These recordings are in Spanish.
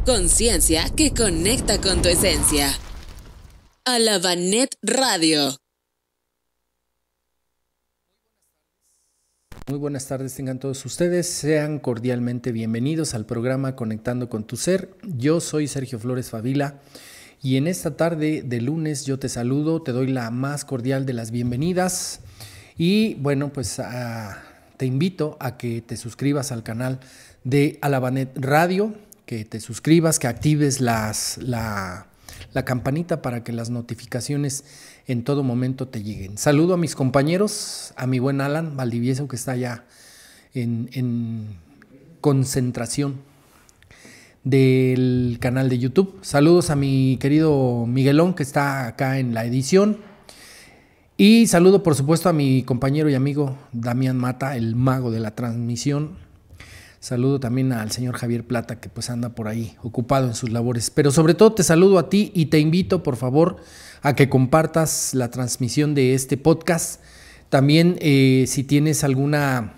Conciencia que conecta con tu esencia. Alabanet Radio. Muy buenas tardes tengan todos ustedes, sean cordialmente bienvenidos al programa Conectando con tu Ser. Yo soy Sergio Flores Favila y en esta tarde de lunes yo te saludo, te doy la más cordial de las bienvenidas y bueno, pues te invito a que te suscribas al canal de Alabanet Radio, que te suscribas, que actives la campanita para que las notificaciones en todo momento te lleguen. Saludo a mis compañeros, a mi buen Alan Valdivieso que está ya en concentración del canal de YouTube. Saludos a mi querido Miguelón que está acá en la edición. Y saludo por supuesto a mi compañero y amigo Damián Mata, el mago de la transmisión. Saludo también al señor Javier Plata que pues anda por ahí ocupado en sus labores. Pero sobre todo te saludo a ti y te invito por favor a que compartas la transmisión de este podcast. También si tienes alguna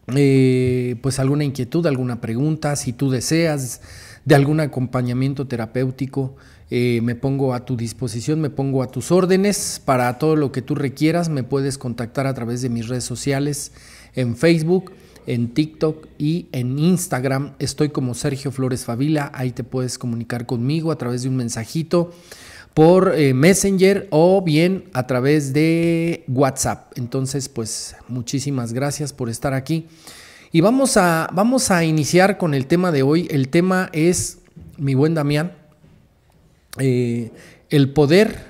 inquietud, alguna pregunta, si tú deseas de algún acompañamiento terapéutico, me pongo a tu disposición, me pongo a tus órdenes para todo lo que tú requieras. Me puedes contactar a través de mis redes sociales en Facebook, en TikTok y en Instagram. Estoy como Sergio Flores Favila, ahí te puedes comunicar conmigo a través de un mensajito por Messenger o bien a través de WhatsApp. Entonces, pues muchísimas gracias por estar aquí. Y vamos a iniciar con el tema de hoy. El tema es, mi buen Damián, el poder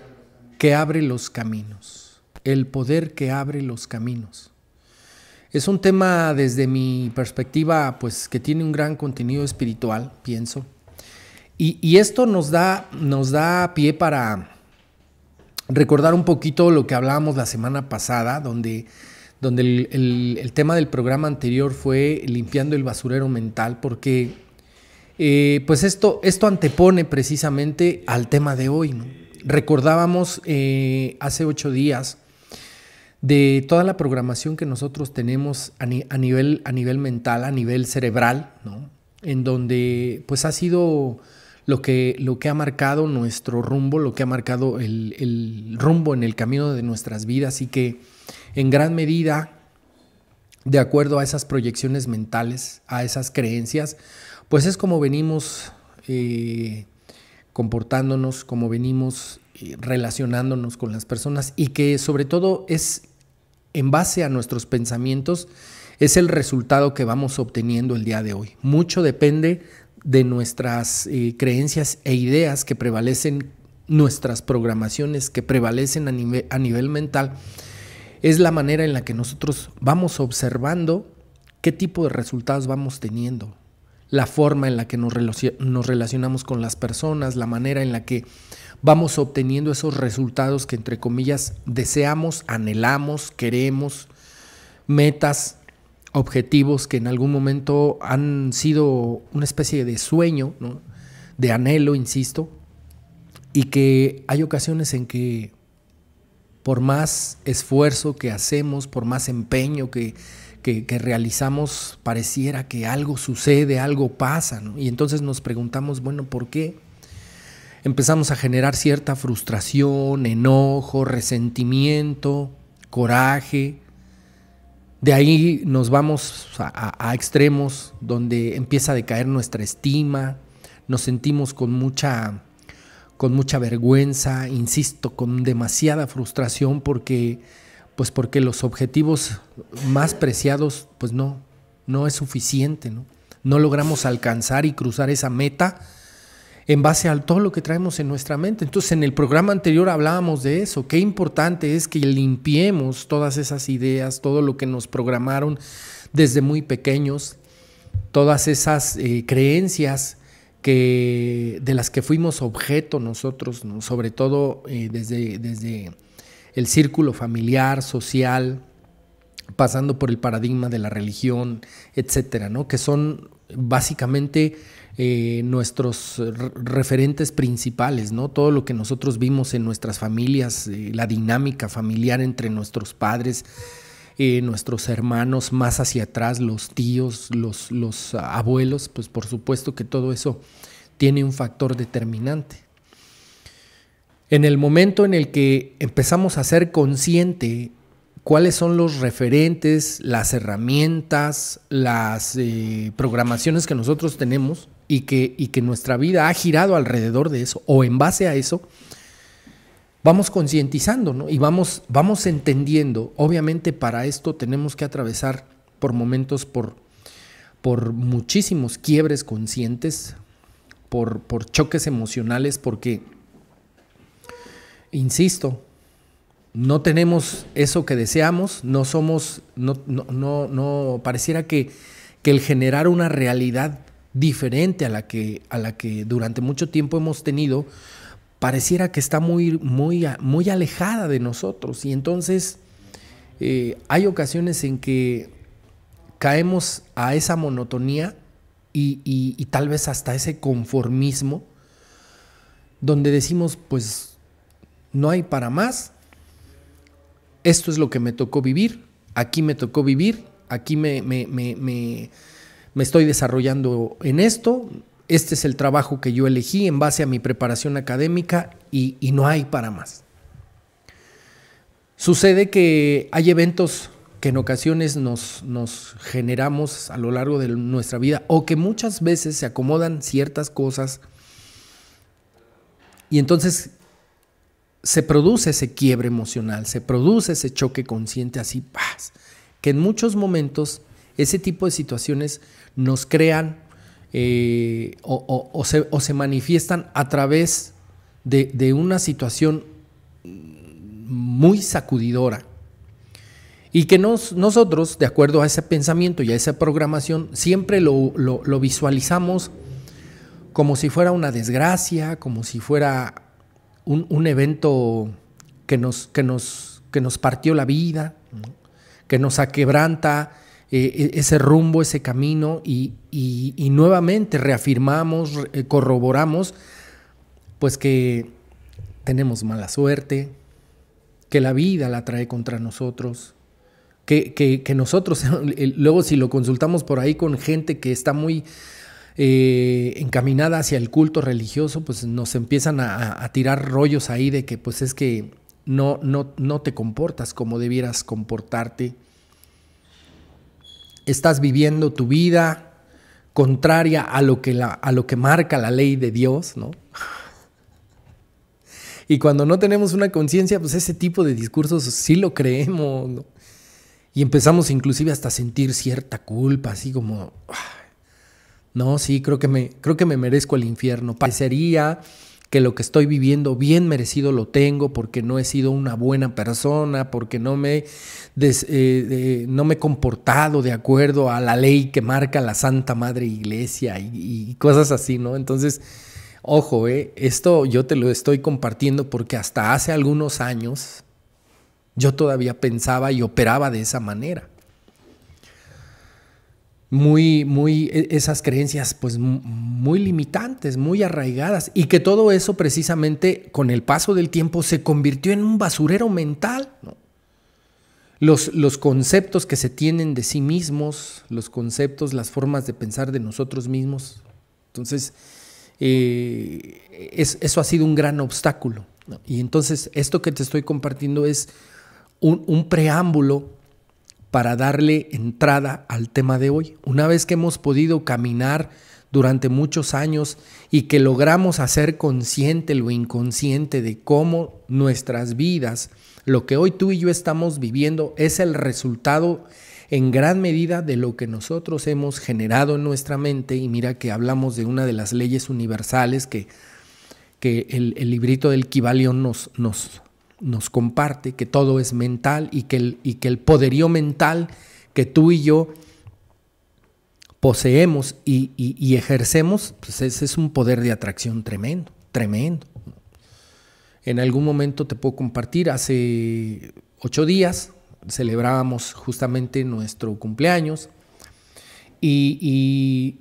que abre los caminos. El poder que abre los caminos. Es un tema desde mi perspectiva, pues que tiene un gran contenido espiritual, pienso. Y esto nos da pie para recordar un poquito lo que hablábamos la semana pasada, donde el tema del programa anterior fue limpiando el basurero mental, porque pues esto antepone precisamente al tema de hoy, ¿no? Recordábamos hace 8 días de toda la programación que nosotros tenemos a nivel mental, a nivel cerebral, ¿no? En donde pues ha sido lo que ha marcado nuestro rumbo, lo que ha marcado el rumbo en el camino de nuestras vidas y que en gran medida, de acuerdo a esas proyecciones mentales, a esas creencias, pues es como venimos comportándonos, como venimos relacionándonos con las personas y que sobre todo es en base a nuestros pensamientos, es el resultado que vamos obteniendo el día de hoy. Mucho depende de nuestras creencias e ideas que prevalecen, nuestras programaciones que prevalecen a nivel mental. Es la manera en la que nosotros vamos observando qué tipo de resultados vamos teniendo, la forma en la que nos relacionamos con las personas, la manera en la que vamos obteniendo esos resultados que entre comillas deseamos, anhelamos, queremos, metas, objetivos que en algún momento han sido una especie de sueño, ¿no? De anhelo, insisto, y que hay ocasiones en que por más esfuerzo que hacemos, por más empeño que realizamos, pareciera que algo sucede, algo pasa, ¿no? Y entonces nos preguntamos, bueno, ¿por qué? Empezamos a generar cierta frustración, enojo, resentimiento, coraje. De ahí nos vamos a extremos donde empieza a decaer nuestra estima, nos sentimos con mucha vergüenza, insisto, con demasiada frustración porque los objetivos más preciados pues no es suficiente, ¿no? No logramos alcanzar y cruzar esa meta en base a todo lo que traemos en nuestra mente. Entonces, en el programa anterior hablábamos de eso. Qué importante es que limpiemos todas esas ideas, todo lo que nos programaron desde muy pequeños, todas esas creencias de las que fuimos objeto nosotros, ¿no? Sobre todo desde el círculo familiar, social, pasando por el paradigma de la religión, etcétera, ¿no? Que son básicamente nuestros referentes principales, ¿no? Todo lo que nosotros vimos en nuestras familias, la dinámica familiar entre nuestros padres, nuestros hermanos, más hacia atrás, los tíos, los abuelos, pues por supuesto que todo eso tiene un factor determinante. En el momento en el que empezamos a ser consciente cuáles son los referentes, las herramientas, las programaciones que nosotros tenemos y que nuestra vida ha girado alrededor de eso o en base a eso, vamos concientizando, ¿no? Y vamos entendiendo. Obviamente para esto tenemos que atravesar por momentos, por muchísimos quiebres conscientes, por choques emocionales, porque, insisto, no tenemos eso que deseamos, no pareciera que el generar una realidad diferente a la que durante mucho tiempo hemos tenido, pareciera que está muy alejada de nosotros. Y entonces hay ocasiones en que caemos a esa monotonía y tal vez hasta ese conformismo, donde decimos, pues no hay para más. Esto es lo que me tocó vivir, aquí me tocó vivir, aquí me estoy desarrollando en esto, este es el trabajo que yo elegí en base a mi preparación académica y no hay para más. Sucede que hay eventos que en ocasiones nos generamos a lo largo de nuestra vida o que muchas veces se acomodan ciertas cosas y entonces se produce ese quiebre emocional, se produce ese choque consciente así, ¡paz!, que en muchos momentos ese tipo de situaciones nos crean o se manifiestan a través de una situación muy sacudidora y que nosotros, de acuerdo a ese pensamiento y a esa programación, siempre lo visualizamos como si fuera una desgracia, como si fuera un evento que nos partió la vida, ¿no?, que nos aquebranta ese rumbo, ese camino y nuevamente reafirmamos, corroboramos pues que tenemos mala suerte, que la vida la trae contra nosotros, que nosotros, luego si lo consultamos por ahí con gente que está muy encaminada hacia el culto religioso, pues nos empiezan a tirar rollos ahí de que pues es que no te comportas como debieras comportarte. Estás viviendo tu vida contraria a lo que marca la ley de Dios, ¿no? Y cuando no tenemos una conciencia, pues ese tipo de discursos sí lo creemos, ¿no? Y empezamos inclusive hasta a sentir cierta culpa, así como, no, sí, creo que me merezco el infierno. Parecería que lo que estoy viviendo bien merecido lo tengo porque no he sido una buena persona, porque no me he comportado de acuerdo a la ley que marca la Santa Madre Iglesia y cosas así, ¿no? Entonces, ojo, esto yo te lo estoy compartiendo porque hasta hace algunos años yo todavía pensaba y operaba de esa manera. Esas creencias pues muy limitantes, muy arraigadas, y que todo eso precisamente con el paso del tiempo se convirtió en un basurero mental, ¿no? Los conceptos que se tienen de sí mismos, los conceptos, las formas de pensar de nosotros mismos. Entonces, eso ha sido un gran obstáculo, ¿no? Y entonces esto que te estoy compartiendo es un preámbulo para darle entrada al tema de hoy. Una vez que hemos podido caminar durante muchos años y que logramos hacer consciente lo inconsciente de cómo nuestras vidas, lo que hoy tú y yo estamos viviendo, es el resultado en gran medida de lo que nosotros hemos generado en nuestra mente. Y mira que hablamos de una de las leyes universales que el librito del Kybalión nos comparte, que todo es mental y que el poderío mental que tú y yo poseemos y ejercemos, pues ese es un poder de atracción tremendo, tremendo. En algún momento te puedo compartir, hace 8 días celebrábamos justamente nuestro cumpleaños y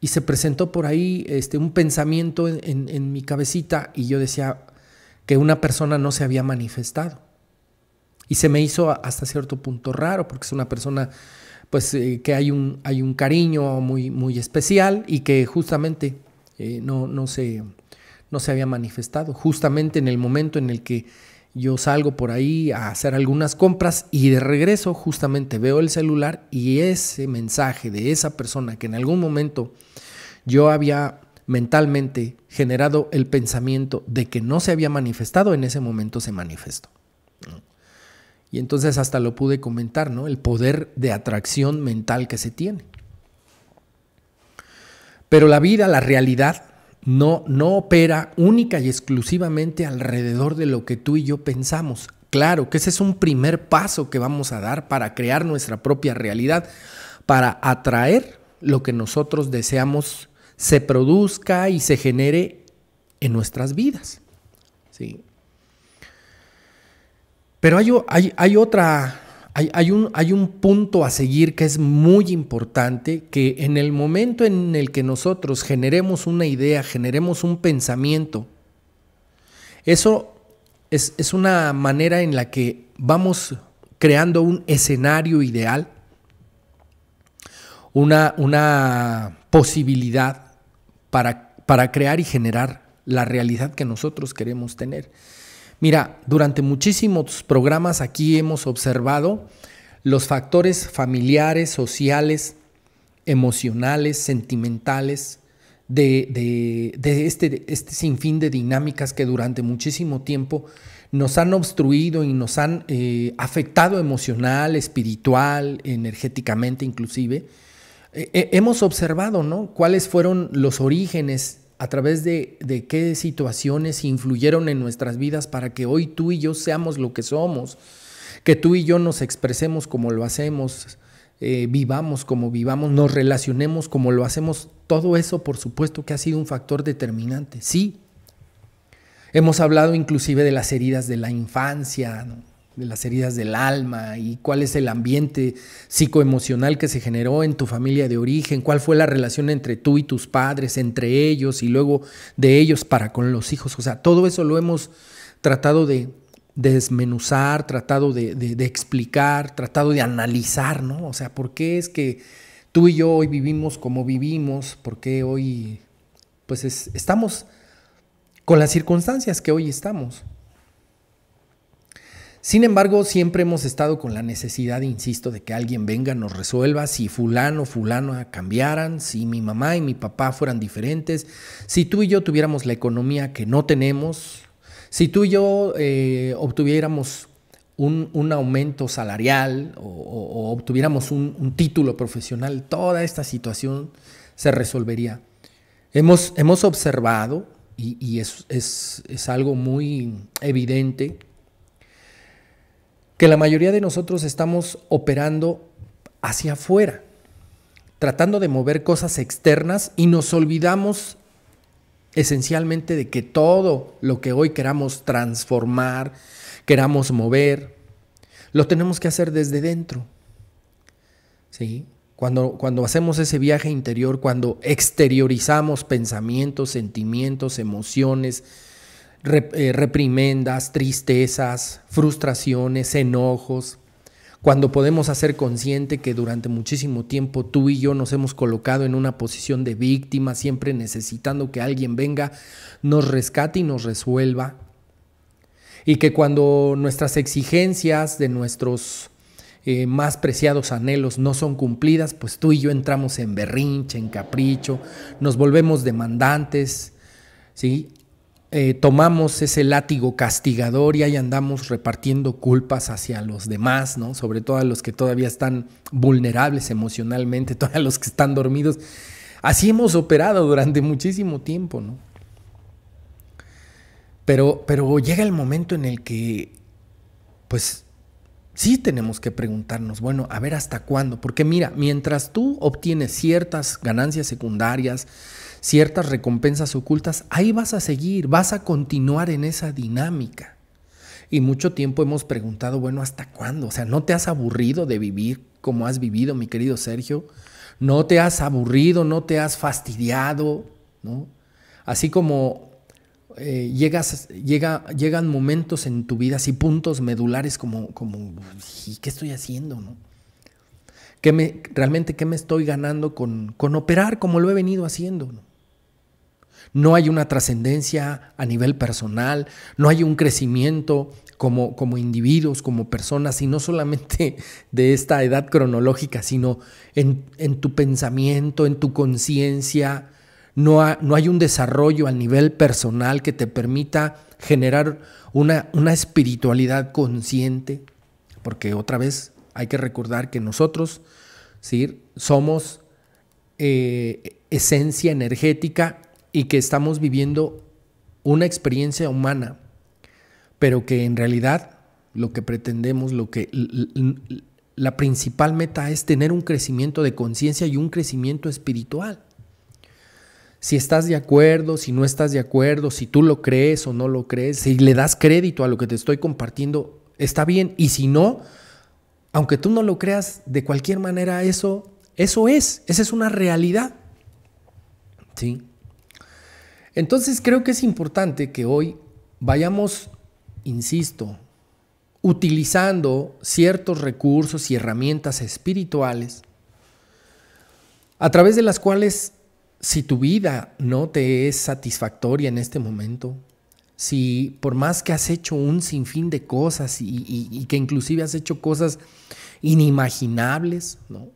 se presentó por ahí un pensamiento en mi cabecita y yo decía que una persona no se había manifestado. Y se me hizo hasta cierto punto raro, porque es una persona pues que hay un cariño muy, muy especial y que justamente no se había manifestado. Justamente en el momento en el que yo salgo por ahí a hacer algunas compras y de regreso justamente veo el celular y ese mensaje de esa persona que en algún momento yo había mentalmente generado el pensamiento de que no se había manifestado, en ese momento se manifestó. Y entonces hasta lo pude comentar, ¿no? El poder de atracción mental que se tiene. Pero la vida, la realidad, no opera única y exclusivamente alrededor de lo que tú y yo pensamos. Claro que ese es un primer paso que vamos a dar para crear nuestra propia realidad, para atraer lo que nosotros deseamos se produzca y se genere en nuestras vidas. ¿Sí? Pero hay un punto a seguir que es muy importante, que en el momento en el que nosotros generemos una idea, generemos un pensamiento, eso es una manera en la que vamos creando un escenario ideal, una posibilidad para crear y generar la realidad que nosotros queremos tener. Mira, durante muchísimos programas aquí hemos observado los factores familiares, sociales, emocionales, sentimentales, de este sinfín de dinámicas que durante muchísimo tiempo nos han obstruido y nos han afectado emocional, espiritual, energéticamente inclusive. Hemos observado, ¿no?, cuáles fueron los orígenes, a través de qué situaciones influyeron en nuestras vidas para que hoy tú y yo seamos lo que somos, que tú y yo nos expresemos como lo hacemos, vivamos como vivamos, nos relacionemos como lo hacemos. Todo eso, por supuesto, que ha sido un factor determinante. Sí, hemos hablado inclusive de las heridas de la infancia, ¿no?, de las heridas del alma, y cuál es el ambiente psicoemocional que se generó en tu familia de origen, cuál fue la relación entre tú y tus padres, entre ellos y luego de ellos para con los hijos. O sea, todo eso lo hemos tratado de desmenuzar, tratado de explicar, tratado de analizar, ¿no? O sea, ¿por qué es que tú y yo hoy vivimos como vivimos? ¿Por qué hoy pues estamos con las circunstancias que hoy estamos? Sin embargo, siempre hemos estado con la necesidad, insisto, de que alguien venga, nos resuelva. Si fulano o fulana cambiaran, si mi mamá y mi papá fueran diferentes, si tú y yo tuviéramos la economía que no tenemos, si tú y yo obtuviéramos un aumento salarial o obtuviéramos un título profesional, toda esta situación se resolvería. Hemos observado, y es algo muy evidente, que la mayoría de nosotros estamos operando hacia afuera, tratando de mover cosas externas, y nos olvidamos esencialmente de que todo lo que hoy queramos transformar, queramos mover, lo tenemos que hacer desde dentro. ¿Sí? Cuando hacemos ese viaje interior, cuando exteriorizamos pensamientos, sentimientos, emociones, reprimendas, tristezas, frustraciones, enojos, cuando podemos hacer consciente que durante muchísimo tiempo tú y yo nos hemos colocado en una posición de víctima, siempre necesitando que alguien venga, nos rescate y nos resuelva, y que cuando nuestras exigencias de nuestros más preciados anhelos no son cumplidas, pues tú y yo entramos en berrinche, en capricho, nos volvemos demandantes, ¿sí? Tomamos ese látigo castigador y ahí andamos repartiendo culpas hacia los demás, ¿no? Sobre todo a los que todavía están vulnerables emocionalmente, todos los que están dormidos. Así hemos operado durante muchísimo tiempo, ¿no? Pero llega el momento en el que, pues, sí tenemos que preguntarnos, bueno, a ver hasta cuándo. Porque mira, mientras tú obtienes ciertas ganancias secundarias, ciertas recompensas ocultas, ahí vas a seguir, vas a continuar en esa dinámica. Y mucho tiempo hemos preguntado, bueno, ¿hasta cuándo? O sea, ¿no te has aburrido de vivir como has vivido, mi querido Sergio? ¿No te has aburrido, no te has fastidiado, ¿no? Así como llegan momentos en tu vida, así puntos medulares como ¿y qué estoy haciendo, no? ¿Realmente qué me estoy ganando con operar como lo he venido haciendo, ¿no? no hay una trascendencia a nivel personal, no hay un crecimiento como individuos, como personas, y no solamente de esta edad cronológica, sino en tu pensamiento, en tu conciencia. No hay un desarrollo a nivel personal que te permita generar una espiritualidad consciente, porque otra vez hay que recordar que nosotros, ¿sí?, somos esencia energética y que estamos viviendo una experiencia humana, pero que en realidad lo que pretendemos, la principal meta es tener un crecimiento de conciencia y un crecimiento espiritual. Si estás de acuerdo, si no estás de acuerdo, si tú lo crees o no lo crees, si le das crédito a lo que te estoy compartiendo, está bien. Y si no, aunque tú no lo creas, de cualquier manera esa es una realidad. ¿Sí? Entonces creo que es importante que hoy vayamos, insisto, utilizando ciertos recursos y herramientas espirituales a través de las cuales, si tu vida no te es satisfactoria en este momento, si por más que has hecho un sinfín de cosas y que inclusive has hecho cosas inimaginables, ¿no?,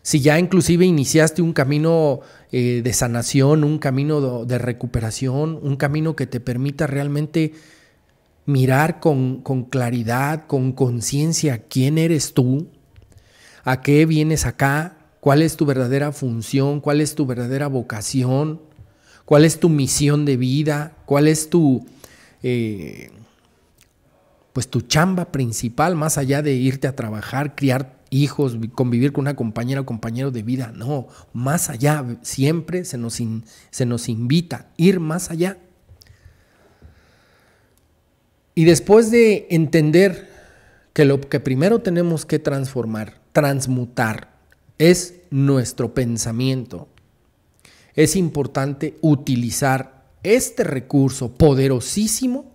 si ya inclusive iniciaste un camino de sanación, un camino de recuperación, un camino que te permita realmente mirar con claridad, con conciencia quién eres tú, a qué vienes acá, cuál es tu verdadera función, cuál es tu verdadera vocación, cuál es tu misión de vida, cuál es tu chamba principal, más allá de irte a trabajar, criar hijos, convivir con una compañera o compañero de vida. No, más allá, siempre se nos invita a ir más allá. Y después de entender que lo que primero tenemos que transmutar, es nuestro pensamiento, es importante utilizar este recurso poderosísimo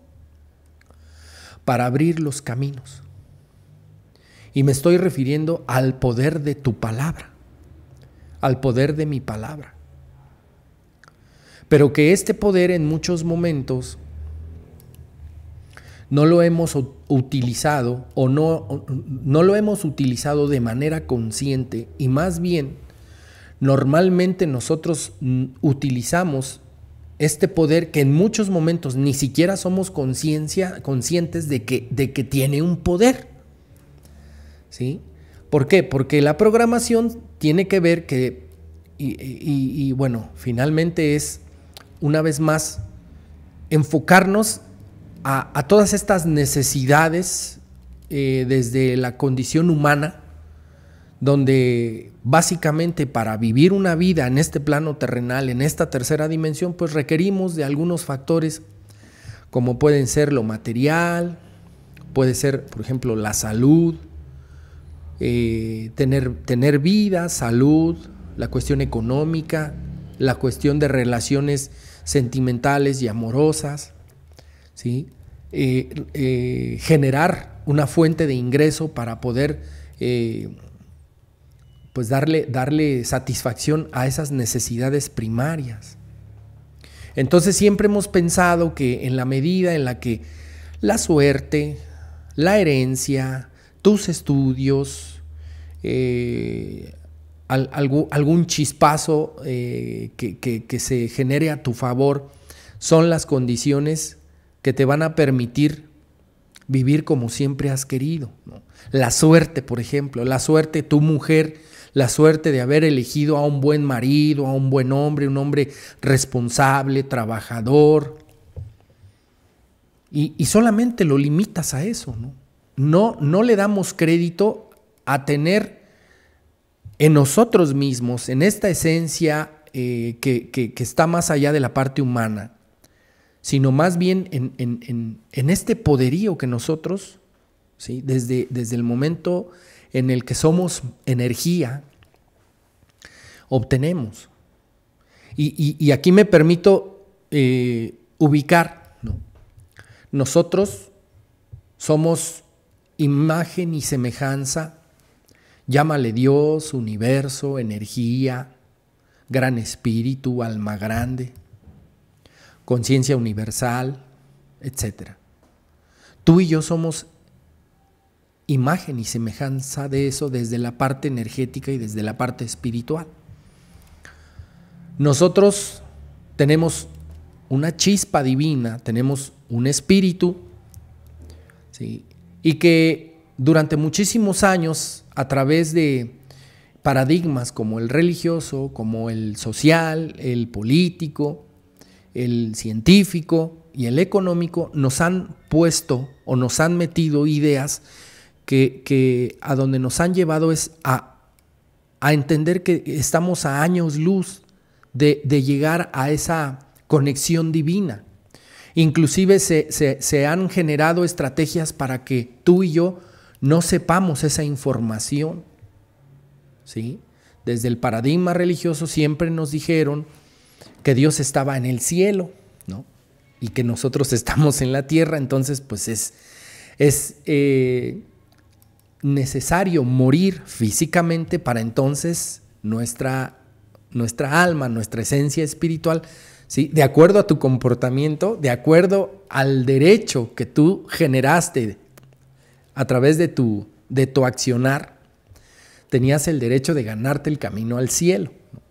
para abrir los caminos. Y me estoy refiriendo al poder de tu palabra, al poder de mi palabra. Pero que este poder en muchos momentos no lo hemos utilizado o no lo hemos utilizado de manera consciente, y más bien normalmente nosotros utilizamos este poder que en muchos momentos ni siquiera somos conscientes de que tiene un poder. ¿Sí? ¿Por qué? Porque la programación tiene que ver que, y bueno, finalmente es, una vez más, enfocarnos a todas estas necesidades desde la condición humana, donde básicamente para vivir una vida en este plano terrenal, en esta tercera dimensión, pues requerimos de algunos factores como pueden ser lo material, puede ser, por ejemplo, la salud, tener vida, salud, la cuestión económica, la cuestión de relaciones sentimentales y amorosas, ¿sí? Generar una fuente de ingreso para poder pues darle satisfacción a esas necesidades primarias. Entonces siempre hemos pensado que en la medida en la que la suerte, la herencia, tus estudios, algún chispazo que se genere a tu favor son las condiciones que te van a permitir vivir como siempre has querido, ¿no? La suerte, por ejemplo, la suerte, tu mujer, la suerte de haber elegido a un buen marido, a un buen hombre, un hombre responsable, trabajador, y solamente lo limitas a eso, ¿no? No le damos crédito a tener en nosotros mismos, en esta esencia que está más allá de la parte humana, sino más bien en este poderío que nosotros, ¿sí?, desde el momento en el que somos energía, obtenemos. Y aquí me permito ubicar, ¿no? Nosotros somos imagen y semejanza, llámale Dios, universo, energía, gran espíritu, alma grande, conciencia universal, etc. Tú y yo somos imagen y semejanza de eso desde la parte energética y desde la parte espiritual. Nosotros tenemos una chispa divina, tenemos un espíritu, ¿sí? Y que durante muchísimos años, a través de paradigmas como el religioso, como el social, el político, el científico y el económico, nos han puesto o nos han metido ideas que a donde nos han llevado es a entender que estamos a años luz de llegar a esa conexión divina. Inclusive se han generado estrategias para que tú y yo no sepamos esa información, ¿sí? Desde el paradigma religioso siempre nos dijeron que Dios estaba en el cielo, ¿no? Y que nosotros estamos en la tierra, entonces pues es necesario morir físicamente para entonces nuestra alma, nuestra esencia espiritual, ¿sí? De acuerdo a tu comportamiento, de acuerdo al derecho que tú generaste a través de tu accionar, tenías el derecho de ganarte el camino al cielo, ¿no?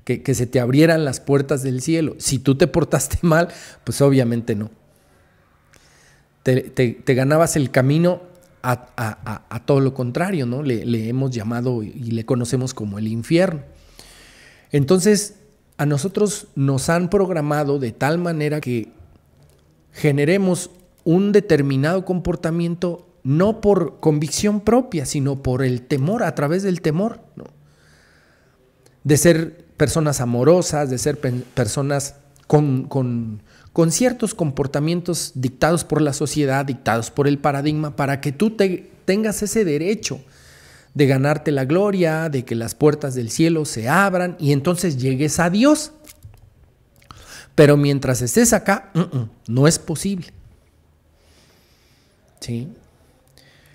Que se te abrieran las puertas del cielo. Si tú te portaste mal, pues obviamente no. Te ganabas el camino a todo lo contrario, ¿no? Le hemos llamado y le conocemos como el infierno. Entonces, a nosotros nos han programado de tal manera que generemos un determinado comportamiento no por convicción propia, sino por el temor, a través del temor, ¿no? De ser personas amorosas, de ser personas con ciertos comportamientos dictados por la sociedad, dictados por el paradigma, para que tú tengas ese derecho de ganarte la gloria, de que las puertas del cielo se abran y entonces llegues a Dios. Pero mientras estés acá, no es posible. ¿Sí?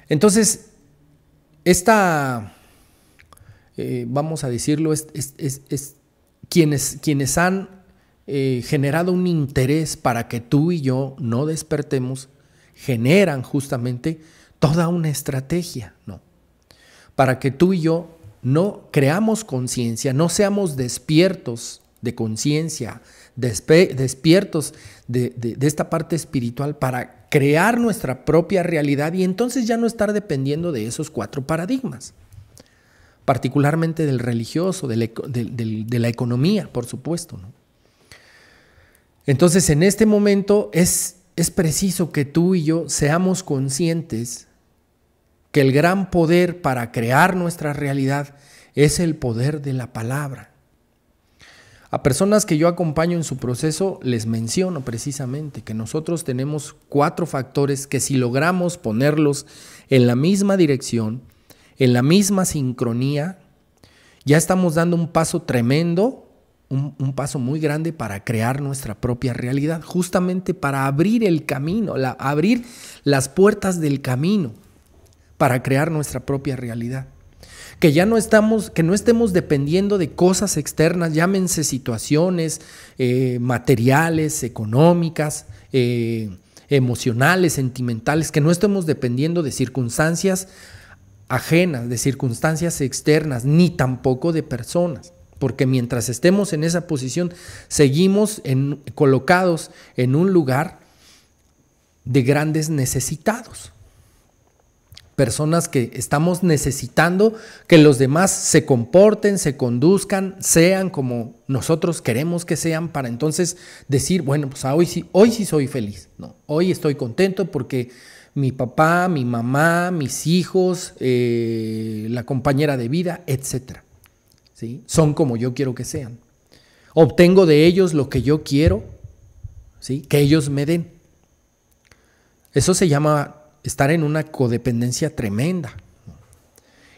Entonces, vamos a decirlo, quienes han generado un interés para que tú y yo no despertemos, generan justamente toda una estrategia, ¿no? Para que tú y yo no creamos conciencia, no seamos despiertos de conciencia, despiertos de esta parte espiritual para crear nuestra propia realidad y entonces ya no estar dependiendo de esos 4 paradigmas, particularmente del religioso, de la economía, por supuesto, ¿no? Entonces, en este momento es preciso que tú y yo seamos conscientes que el gran poder para crear nuestra realidad es el poder de la palabra. A personas que yo acompaño en su proceso les menciono precisamente que nosotros tenemos 4 factores que si logramos ponerlos en la misma dirección, en la misma sincronía, ya estamos dando un paso tremendo, un paso muy grande para crear nuestra propia realidad, justamente para abrir el camino, abrir las puertas del camino para crear nuestra propia realidad. Que no estemos dependiendo de cosas externas, llámense situaciones materiales, económicas, emocionales, sentimentales, que no estemos dependiendo de circunstancias ajenas, de circunstancias externas, ni tampoco de personas. Porque mientras estemos en esa posición, seguimos colocados en un lugar de grandes necesitados. Personas que estamos necesitando que los demás se comporten, se conduzcan, sean como nosotros queremos que sean, para entonces decir, bueno, pues hoy sí soy feliz, ¿no? Hoy estoy contento porque mi papá, mi mamá, mis hijos, la compañera de vida, etcétera, ¿sí? Son como yo quiero que sean. Obtengo de ellos lo que yo quiero, ¿sí? Que ellos me den. Eso se llama estar en una codependencia tremenda.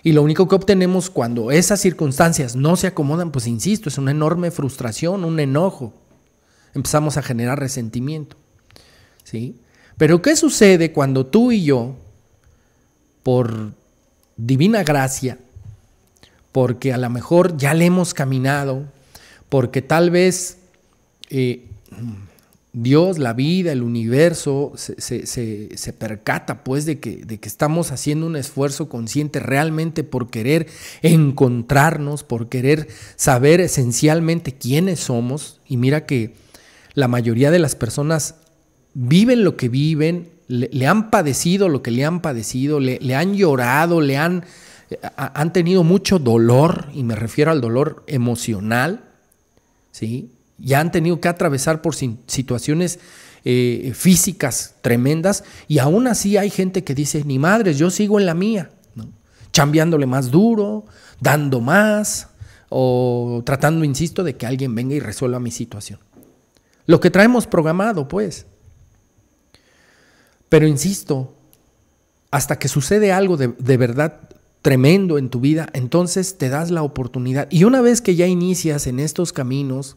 Y lo único que obtenemos cuando esas circunstancias no se acomodan, pues insisto, es una enorme frustración, un enojo. Empezamos a generar resentimiento, ¿sí? Pero ¿qué sucede cuando tú y yo, por divina gracia, porque a lo mejor ya le hemos caminado, porque tal vez Dios, la vida, el universo, se percata pues de que estamos haciendo un esfuerzo consciente realmente por querer encontrarnos, por querer saber esencialmente quiénes somos. Y mira que la mayoría de las personas viven lo que viven, le han padecido lo que le han padecido, le han llorado, han tenido mucho dolor, y me refiero al dolor emocional, ¿sí? Ya han tenido que atravesar por situaciones físicas tremendas, y aún así hay gente que dice, ni madres, yo sigo en la mía, ¿no? Chambeándole más duro, dando más, o tratando, insisto, de que alguien venga y resuelva mi situación. Lo que traemos programado, pues. Pero insisto, hasta que sucede algo de verdad tremendo en tu vida, entonces te das la oportunidad. Y una vez que ya inicias en estos caminos,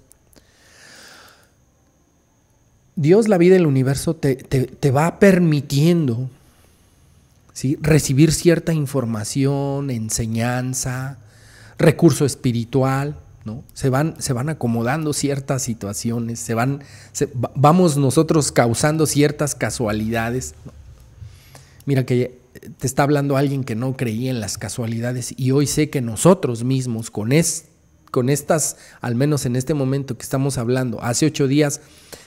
Dios, la vida, el universo te va permitiendo, ¿sí?, recibir cierta información, enseñanza, recurso espiritual, ¿no? Se van acomodando ciertas situaciones, vamos nosotros causando ciertas casualidades, ¿no? Mira que te está hablando alguien que no creía en las casualidades, y hoy sé que nosotros mismos con estas, al menos en este momento que estamos hablando, hace 8 días,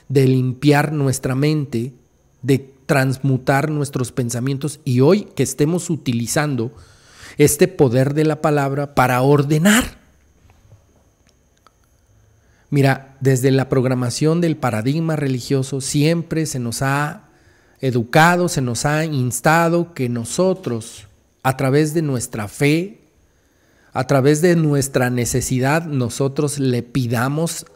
de limpiar nuestra mente, de transmutar nuestros pensamientos, y hoy que estemos utilizando este poder de la palabra para ordenar. Mira, desde la programación del paradigma religioso siempre se nos ha educado, se nos ha instado que nosotros, a través de nuestra fe, a través de nuestra necesidad, nosotros le pidamos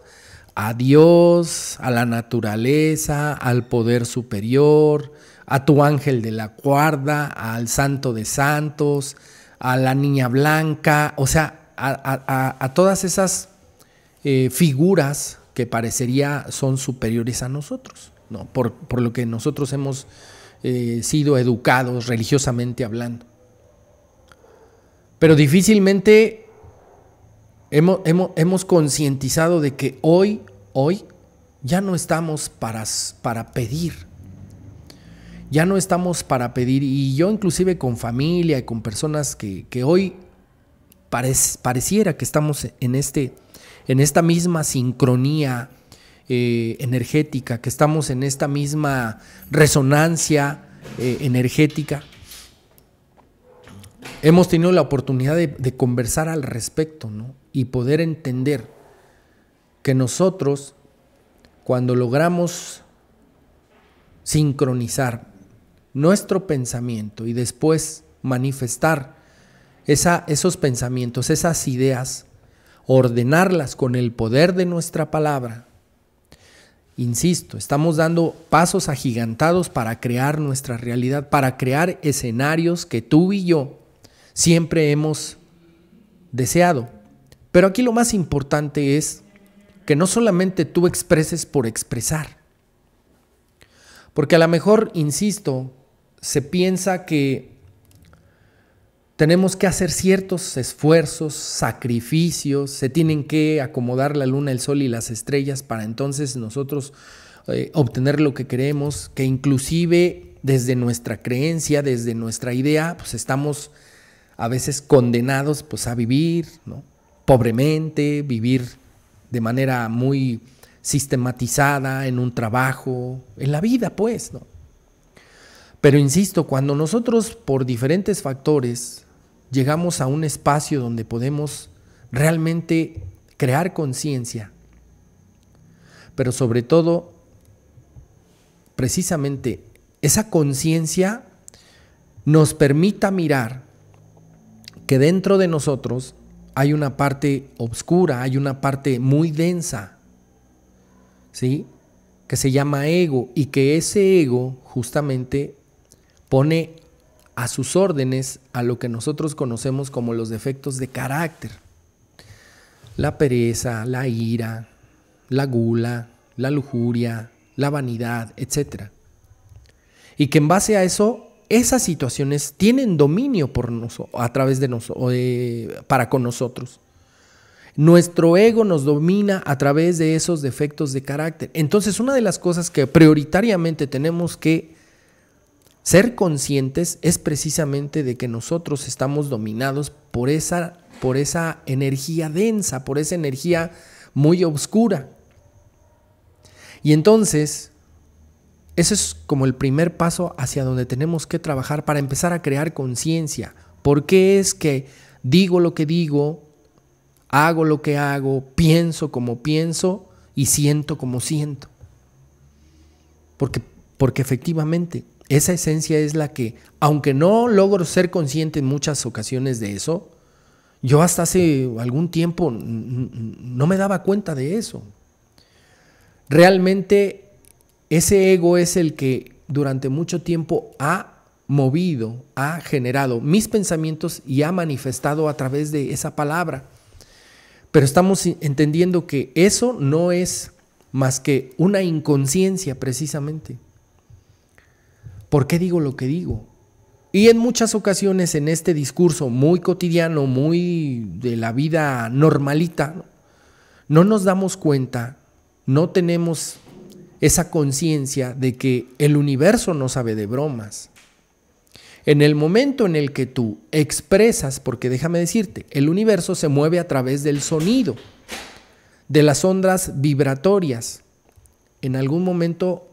a Dios, a la naturaleza, al poder superior, a tu ángel de la guarda, al santo de santos, a la niña blanca, o sea, a todas esas figuras que parecería son superiores a nosotros, ¿no? Por lo que nosotros hemos sido educados religiosamente hablando. Pero difícilmente hemos concientizado de que hoy ya no estamos para pedir. Ya no estamos para pedir. Y yo inclusive con familia y con personas que hoy pareciera que estamos en esta misma sincronía energética, que estamos en esta misma resonancia energética. Hemos tenido la oportunidad de conversar al respecto, ¿no? Y poder entender que nosotros, cuando logramos sincronizar nuestro pensamiento y después manifestar esos pensamientos, esas ideas, ordenarlas con el poder de nuestra palabra, insisto, estamos dando pasos agigantados para crear nuestra realidad, para crear escenarios que tú y yo siempre hemos deseado. Pero aquí lo más importante es que no solamente tú expreses por expresar, porque a lo mejor, insisto, se piensa que tenemos que hacer ciertos esfuerzos, sacrificios, se tienen que acomodar la luna, el sol y las estrellas para entonces nosotros obtener lo que queremos, que inclusive desde nuestra creencia, desde nuestra idea, pues estamos a veces condenados pues a vivir, ¿no?, pobremente, vivir de manera muy sistematizada en un trabajo, en la vida pues, ¿no? Pero insisto, cuando nosotros por diferentes factores llegamos a un espacio donde podemos realmente crear conciencia, pero sobre todo, precisamente, esa conciencia nos permita mirar que dentro de nosotros hay una parte oscura, hay una parte muy densa, ¿sí?, que se llama ego, y que ese ego justamente pone a sus órdenes a lo que nosotros conocemos como los defectos de carácter: la pereza, la ira, la gula, la lujuria, la vanidad, etc. Y que en base a eso, esas situaciones tienen dominio a través de nosotros, para con nosotros. Nuestro ego nos domina a través de esos defectos de carácter. Entonces, una de las cosas que prioritariamente tenemos que ser conscientes es precisamente de que nosotros estamos dominados por esa energía densa, por esa energía muy oscura. Y entonces, ese es como el primer paso hacia donde tenemos que trabajar para empezar a crear conciencia. ¿Por qué es que digo lo que digo, hago lo que hago, pienso como pienso y siento como siento? Porque efectivamente esa esencia es la que, aunque no logro ser consciente en muchas ocasiones de eso, yo hasta hace algún tiempo no me daba cuenta de eso. Realmente ese ego es el que durante mucho tiempo ha movido, ha generado mis pensamientos y ha manifestado a través de esa palabra. Pero estamos entendiendo que eso no es más que una inconsciencia precisamente. ¿Por qué digo lo que digo? Y en muchas ocasiones en este discurso muy cotidiano, muy de la vida normalita, no nos damos cuenta, no tenemos esa conciencia de que el universo no sabe de bromas. En el momento en el que tú expresas, porque déjame decirte, el universo se mueve a través del sonido, de las ondas vibratorias. En algún momento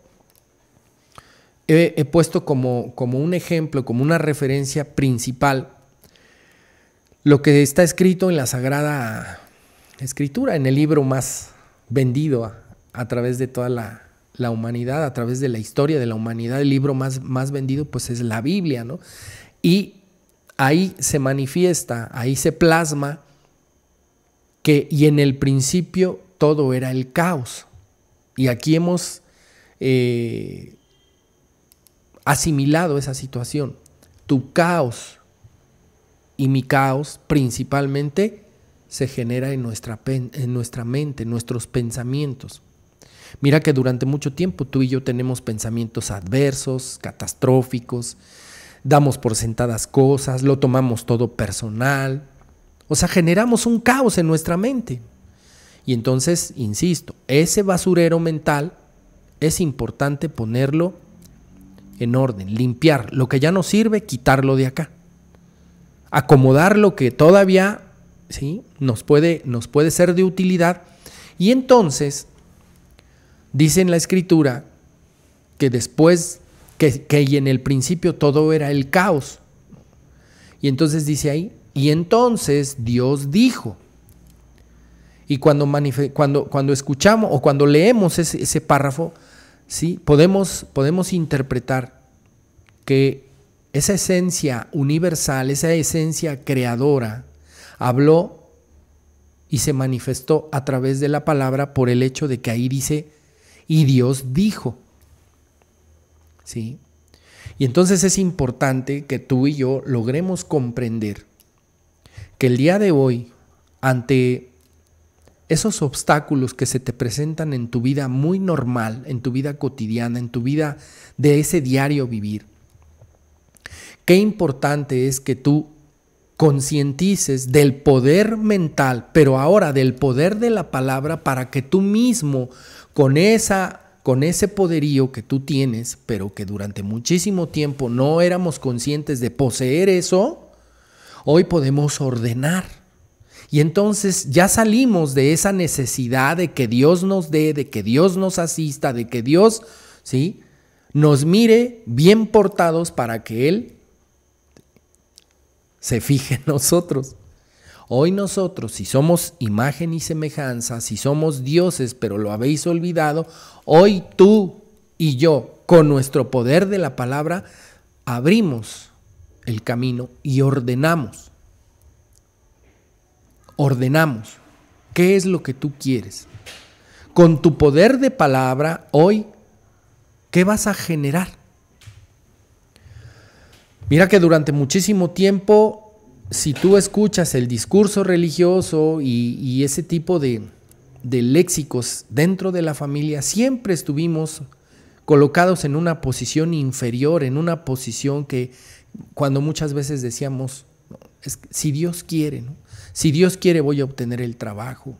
he puesto como un ejemplo, como una referencia principal, lo que está escrito en la Sagrada Escritura, en el libro más vendido a través de toda la humanidad, a través de la historia de la humanidad. El libro más vendido pues es la Biblia, ¿no? Y ahí se manifiesta, ahí se plasma que y en el principio todo era el caos. Y aquí hemos asimilado esa situación. Tu caos y mi caos principalmente se genera en nuestra mente, en nuestros pensamientos. Mira que durante mucho tiempo tú y yo tenemos pensamientos adversos, catastróficos, damos por sentadas cosas, lo tomamos todo personal, o sea, generamos un caos en nuestra mente. Y entonces, insisto, ese basurero mental es importante ponerlo en orden, limpiar lo que ya no sirve, quitarlo de acá, acomodar lo que todavía ¿sí? nos puede ser de utilidad. Y entonces dice en la Escritura que después, que y en el principio todo era el caos. Y entonces dice ahí, y entonces Dios dijo. Y cuando escuchamos o cuando leemos ese párrafo, ¿sí? podemos interpretar que esa esencia universal, esa esencia creadora, habló y se manifestó a través de la palabra por el hecho de que ahí dice, y Dios dijo. ¿Sí? Y entonces es importante que tú y yo logremos comprender que el día de hoy, ante esos obstáculos que se te presentan en tu vida muy normal, en tu vida cotidiana, en tu vida de ese diario vivir, qué importante es que tú concientices del poder mental, pero ahora del poder de la palabra, para que tú mismo con ese poderío que tú tienes, pero que durante muchísimo tiempo no éramos conscientes de poseer eso, hoy podemos ordenar. Y entonces ya salimos de esa necesidad de que Dios nos dé, de que Dios nos asista, de que Dios, ¿sí?, nos mire bien portados para que Él se fije en nosotros. Hoy nosotros, si somos imagen y semejanza, si somos dioses, pero lo habéis olvidado, hoy tú y yo, con nuestro poder de la palabra, abrimos el camino y ordenamos. Ordenamos. ¿Qué es lo que tú quieres? Con tu poder de palabra, hoy, ¿qué vas a generar? Mira que durante muchísimo tiempo, si tú escuchas el discurso religioso y ese tipo de léxicos dentro de la familia, siempre estuvimos colocados en una posición inferior, en una posición que cuando muchas veces decíamos, Si Dios quiere, ¿no? Si Dios quiere voy a obtener el trabajo.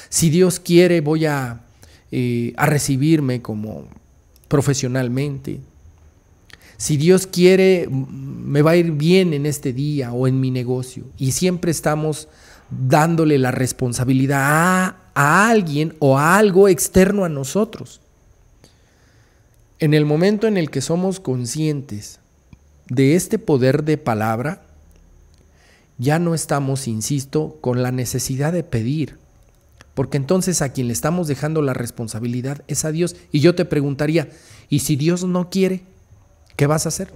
Si Dios quiere voy a recibirme como profesionalmente. Si Dios quiere me va a ir bien en este día o en mi negocio. Y siempre estamos dándole la responsabilidad a alguien o a algo externo a nosotros. En el momento en el que somos conscientes de este poder de palabra, ya no estamos, insisto, con la necesidad de pedir, porque entonces a quien le estamos dejando la responsabilidad es a Dios. Y yo te preguntaría, ¿y si Dios no quiere, qué vas a hacer?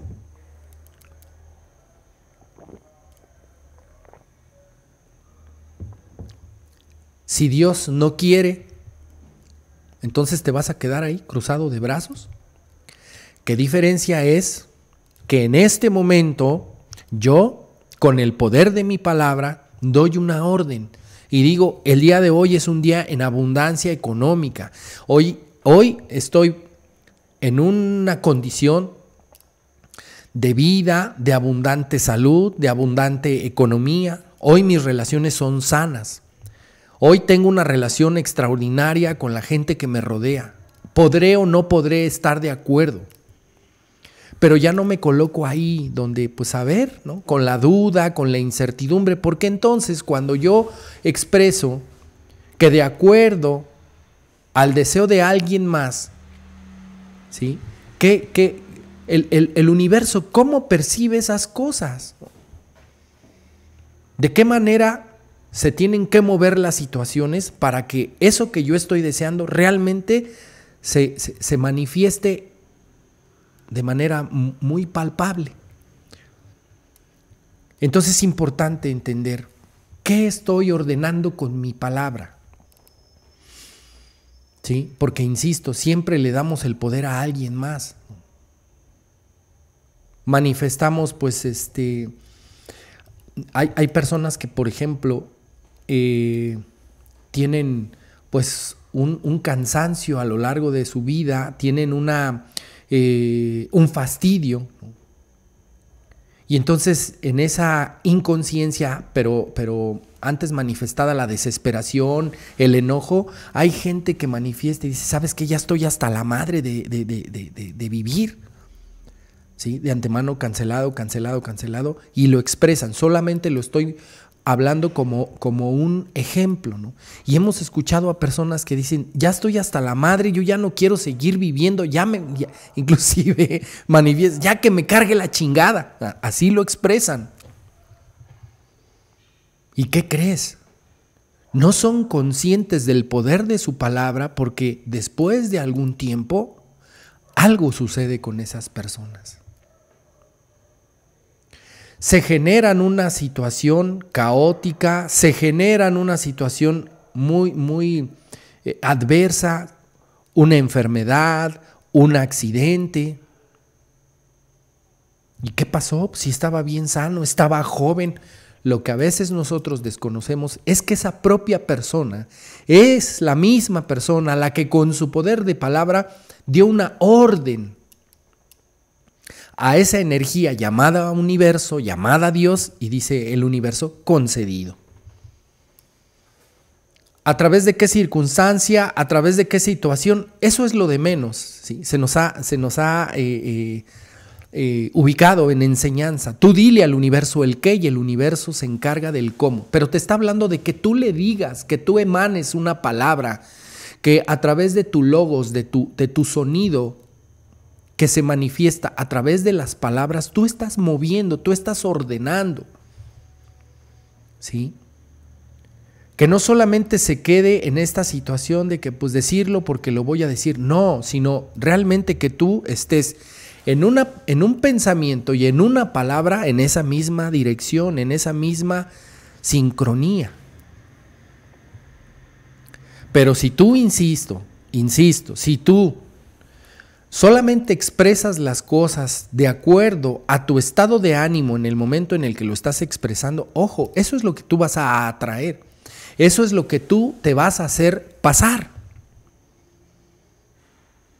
Si Dios no quiere, entonces te vas a quedar ahí cruzado de brazos. ¿Qué diferencia es que en este momento yo, con el poder de mi palabra, doy una orden y digo, el día de hoy es un día en abundancia económica. Hoy estoy en una condición de vida, de abundante salud, de abundante economía. Hoy mis relaciones son sanas. Hoy tengo una relación extraordinaria con la gente que me rodea. Podré o no podré estar de acuerdo, pero ya no me coloco ahí donde, pues a ver, ¿no? Con la duda, con la incertidumbre, porque entonces cuando yo expreso que de acuerdo al deseo de alguien más, ¿sí? Que el universo, ¿cómo percibe esas cosas? ¿De qué manera se tienen que mover las situaciones para que eso que yo estoy deseando realmente se manifieste de manera muy palpable? Entonces es importante entender qué estoy ordenando con mi palabra, ¿sí? Porque insisto, siempre le damos el poder a alguien más. Manifestamos, pues, hay personas que, por ejemplo, tienen pues un cansancio a lo largo de su vida, tienen un fastidio, ¿no? Y entonces en esa inconsciencia, pero antes manifestada la desesperación, el enojo, hay gente que manifiesta y dice, ¿sabes qué? Ya estoy hasta la madre de vivir. ¿Sí? De antemano cancelado, y lo expresan. Solamente lo estoy hablando como un ejemplo, ¿no? Y hemos escuchado a personas que dicen, ya estoy hasta la madre, yo ya no quiero seguir viviendo, inclusive manifiestan, ya que me cargue la chingada. Así lo expresan. ¿Y qué crees? No son conscientes del poder de su palabra, porque después de algún tiempo algo sucede con esas personas. Se generan una situación caótica, se generan una situación muy adversa, una enfermedad, un accidente. ¿Y qué pasó? Si estaba bien sano, estaba joven. Lo que a veces nosotros desconocemos es que esa propia persona es la misma persona a la que con su poder de palabra dio una orden a esa energía llamada universo, llamada Dios, y dice el universo, concedido. ¿A través de qué circunstancia? ¿A través de qué situación? Eso es lo de menos, ¿sí? Se nos ha ubicado en enseñanza. Tú dile al universo el qué y el universo se encarga del cómo. Pero te está hablando de que tú le digas, que tú emanes una palabra, que a través de tu logos, de tu sonido, que se manifiesta a través de las palabras, tú estás moviendo, tú estás ordenando, ¿sí? Que no solamente se quede en esta situación de que pues decirlo porque lo voy a decir, no, sino realmente que tú estés en un pensamiento y en una palabra en esa misma dirección, en esa misma sincronía. Pero si tú, insisto, si tú solamente expresas las cosas de acuerdo a tu estado de ánimo en el momento en el que lo estás expresando, ojo, eso es lo que tú vas a atraer. Eso es lo que tú te vas a hacer pasar.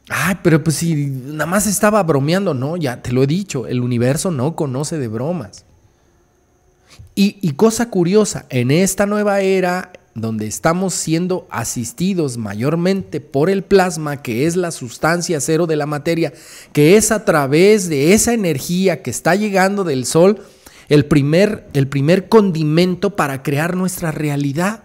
Ay, pero pues si nada más estaba bromeando, no, ya te lo he dicho, el universo no conoce de bromas. Y cosa curiosa, en esta nueva era donde estamos siendo asistidos mayormente por el plasma, que es la sustancia cero de la materia, que es a través de esa energía que está llegando del sol, el primer condimento para crear nuestra realidad.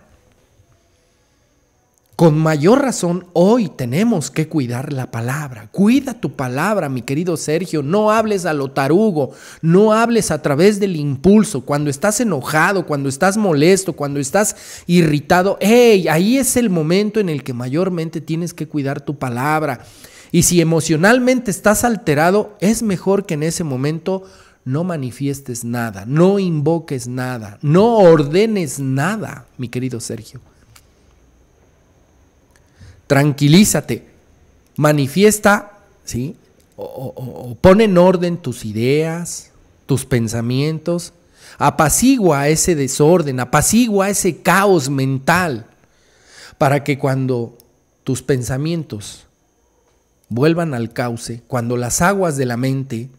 Con mayor razón, hoy tenemos que cuidar la palabra. Cuida tu palabra, mi querido Sergio. No hables a lo tarugo, no hables a través del impulso. Cuando estás enojado, cuando estás molesto, cuando estás irritado, ahí es el momento en el que mayormente tienes que cuidar tu palabra. Y si emocionalmente estás alterado, es mejor que en ese momento no manifiestes nada, no invoques nada, no ordenes nada, mi querido Sergio. Tranquilízate, manifiesta, ¿sí? O pon en orden tus ideas, tus pensamientos, apacigua ese desorden, apacigua ese caos mental, para que cuando tus pensamientos vuelvan al cauce, cuando las aguas de la mente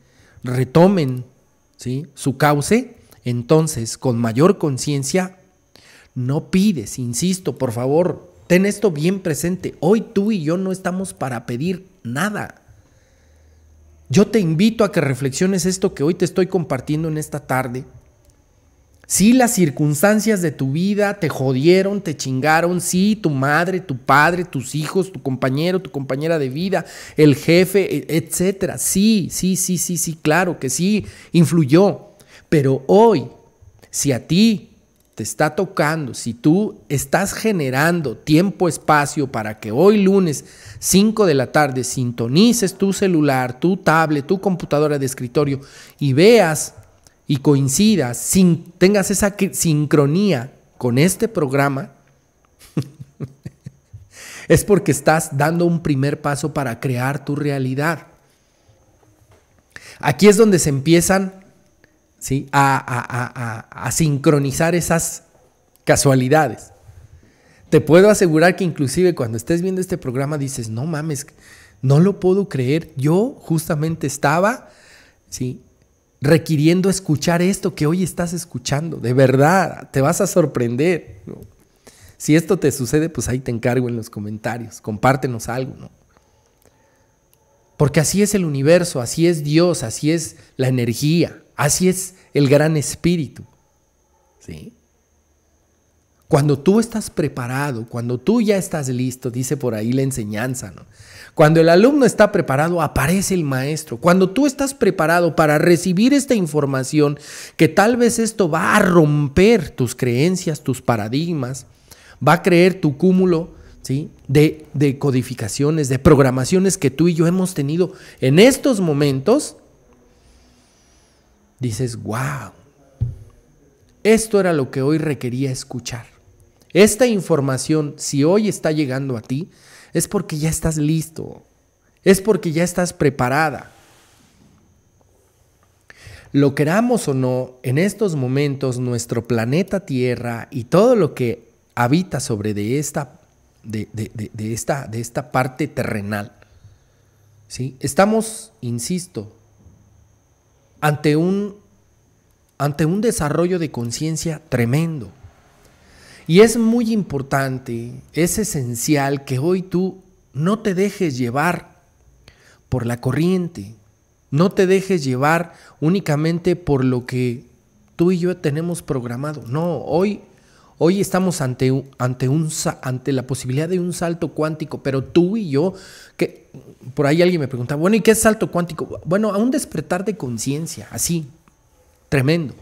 retomen, ¿sí?, su cauce, entonces con mayor conciencia no pides, insisto, por favor, ten esto bien presente. Hoy tú y yo no estamos para pedir nada. Yo te invito a que reflexiones esto que hoy te estoy compartiendo en esta tarde. Sí, las circunstancias de tu vida te jodieron, te chingaron. Sí, tu madre, tu padre, tus hijos, tu compañero, tu compañera de vida, el jefe, etcétera. Sí, claro que sí, influyó. Pero hoy, si a ti te está tocando, si tú estás generando tiempo, espacio para que hoy lunes 5 de la tarde sintonices tu celular, tu tablet, tu computadora de escritorio y veas y coincidas, tengas esa sincronía con este programa, es porque estás dando un primer paso para crear tu realidad. Aquí es donde se empiezan, ¿sí?, a sincronizar esas casualidades. Te puedo asegurar que inclusive cuando estés viendo este programa dices, no mames, no lo puedo creer. Yo justamente estaba, ¿sí?, requiriendo escuchar esto que hoy estás escuchando. De verdad, te vas a sorprender, ¿no? Si esto te sucede, pues ahí te encargo en los comentarios. Compártenos algo, ¿no? Porque así es el universo, así es Dios, así es la energía. Así es el gran espíritu, ¿sí? Cuando tú estás preparado, cuando tú ya estás listo, dice por ahí la enseñanza, ¿no? Cuando el alumno está preparado, aparece el maestro. Cuando tú estás preparado para recibir esta información, que tal vez esto va a romper tus creencias, tus paradigmas, va a creer tu cúmulo, ¿sí?, de codificaciones, de programaciones que tú y yo hemos tenido en estos momentos, dices, wow, esto era lo que hoy requería escuchar. Esta información, si hoy está llegando a ti, es porque ya estás listo, es porque ya estás preparada. Lo queramos o no, en estos momentos nuestro planeta Tierra y todo lo que habita sobre de esta parte terrenal, ¿sí?, estamos, insisto, ante un desarrollo de conciencia tremendo. Y es muy importante, es esencial que hoy tú no te dejes llevar por la corriente, no te dejes llevar únicamente por lo que tú y yo tenemos programado. No, hoy estamos ante la posibilidad de un salto cuántico, pero tú y yo, que por ahí alguien me pregunta, bueno, ¿y qué es salto cuántico? Bueno, a un despertar de conciencia, así, tremendo.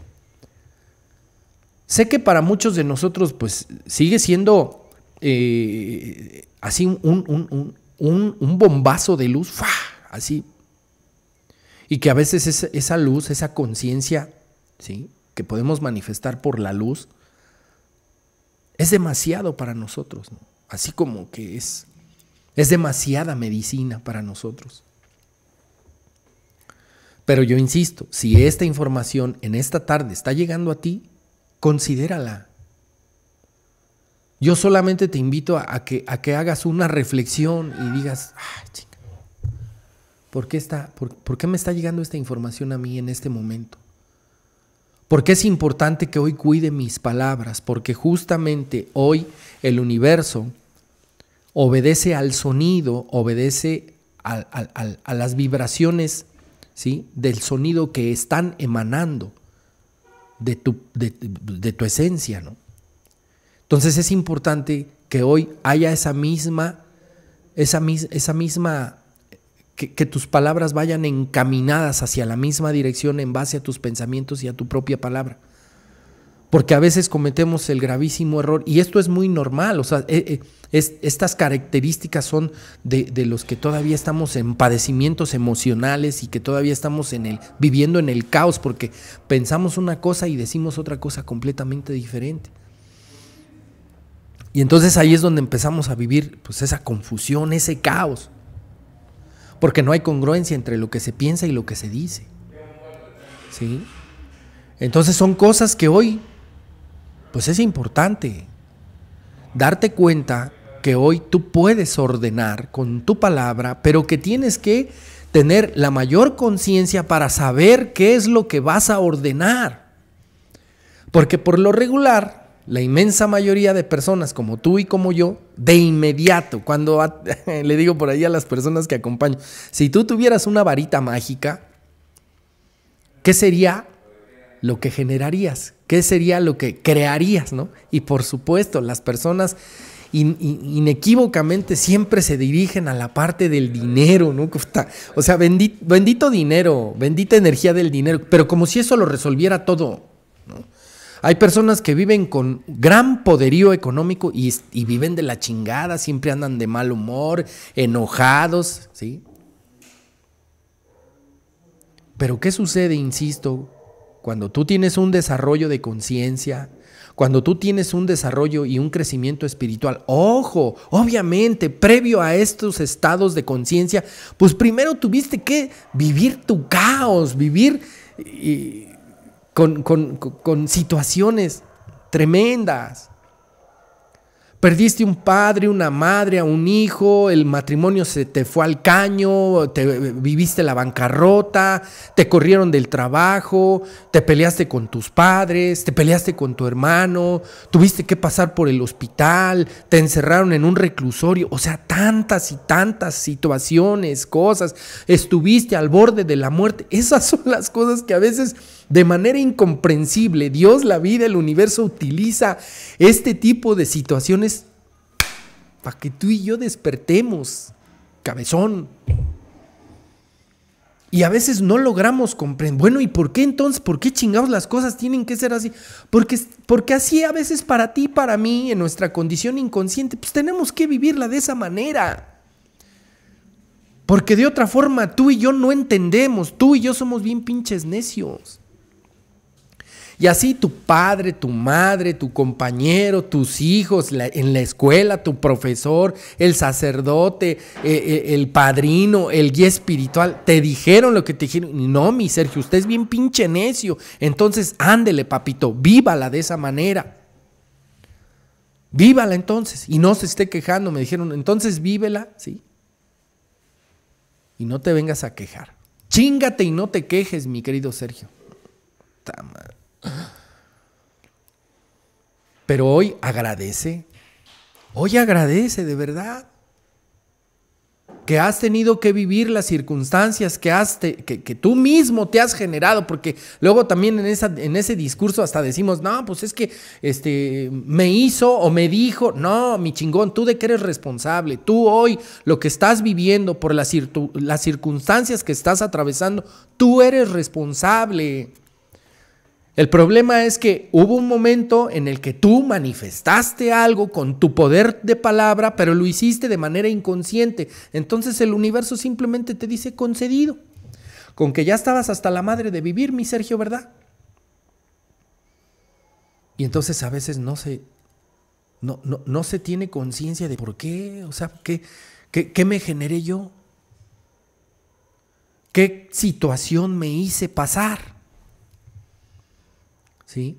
Sé que para muchos de nosotros, pues, sigue siendo así un bombazo de luz, ¡fua!, así. Y que a veces esa luz, esa conciencia, ¿sí?, que podemos manifestar por la luz, es demasiado para nosotros, ¿no? Así como que es demasiada medicina para nosotros. Pero yo insisto, si esta información en esta tarde está llegando a ti, considérala. Yo solamente te invito a que hagas una reflexión y digas, ay, chica, ¿por qué me está llegando esta información a mí en este momento? ¿Por qué es importante que hoy cuide mis palabras? Porque justamente hoy el universo obedece al sonido, obedece a las vibraciones, ¿sí?, del sonido que están emanando de tu esencia, ¿no? Entonces es importante que hoy haya esa misma que tus palabras vayan encaminadas hacia la misma dirección en base a tus pensamientos y a tu propia palabra. Porque a veces cometemos el gravísimo error, y esto es muy normal, o sea, estas características son de los que todavía estamos en padecimientos emocionales y que todavía estamos viviendo en el caos, porque pensamos una cosa y decimos otra cosa completamente diferente. Y entonces ahí es donde empezamos a vivir pues esa confusión, ese caos, porque no hay congruencia entre lo que se piensa y lo que se dice, ¿sí? Entonces son cosas que hoy pues es importante darte cuenta que hoy tú puedes ordenar con tu palabra, pero que tienes que tener la mayor conciencia para saber qué es lo que vas a ordenar. Porque por lo regular, la inmensa mayoría de personas como tú y como yo, de inmediato, cuando le digo por ahí a las personas que acompaño, si tú tuvieras una varita mágica, ¿qué sería lo que generarías? ¿Qué sería lo que crearías, ¿no? Y por supuesto, las personas inequívocamente siempre se dirigen a la parte del dinero, ¿no? O sea, bendito dinero, bendita energía del dinero, pero como si eso lo resolviera todo, ¿no? Hay personas que viven con gran poderío económico y viven de la chingada, siempre andan de mal humor, enojados, ¿sí? Pero ¿qué sucede, insisto, cuando tú tienes un desarrollo de conciencia, cuando tú tienes un desarrollo y un crecimiento espiritual? Ojo, obviamente, previo a estos estados de conciencia, pues primero tuviste que vivir tu caos, vivir con situaciones tremendas. Perdiste un padre, una madre, a un hijo, el matrimonio se te fue al caño, viviste la bancarrota, te corrieron del trabajo, te peleaste con tus padres, te peleaste con tu hermano, tuviste que pasar por el hospital, te encerraron en un reclusorio, o sea, tantas y tantas situaciones, cosas, estuviste al borde de la muerte. Esas son las cosas que a veces de manera incomprensible Dios, la vida, el universo utiliza este tipo de situaciones para que tú y yo despertemos, cabezón. Y a veces no logramos comprender. Bueno, ¿y por qué entonces? ¿Por qué chingados las cosas tienen que ser así? Porque así a veces para ti, para mí, en nuestra condición inconsciente, pues tenemos que vivirla de esa manera. Porque de otra forma tú y yo no entendemos. Tú y yo somos bien pinches necios. Y así tu padre, tu madre, tu compañero, tus hijos, en la escuela, tu profesor, el sacerdote, el padrino, el guía espiritual, te dijeron lo que te dijeron. No, mi Sergio, usted es bien pinche necio. Entonces, ándele, papito, vívala de esa manera. Vívala entonces. Y no se esté quejando, me dijeron, entonces vívela, ¿sí? Y no te vengas a quejar. Chíngate y no te quejes, mi querido Sergio. Pero hoy agradece de verdad que has tenido que vivir las circunstancias que tú mismo te has generado, porque luego también en ese discurso hasta decimos, no, pues es que me hizo o me dijo. No, mi chingón, tú de qué eres responsable. Tú hoy lo que estás viviendo por las circunstancias que estás atravesando, tú eres responsable. El problema es que hubo un momento en el que tú manifestaste algo con tu poder de palabra, pero lo hiciste de manera inconsciente. Entonces el universo simplemente te dice concedido. Con que ya estabas hasta la madre de vivir, mi Sergio, ¿verdad? Y entonces a veces no se tiene conciencia de por qué, o sea, ¿qué me generé yo? ¿Qué situación me hice pasar? ¿Sí?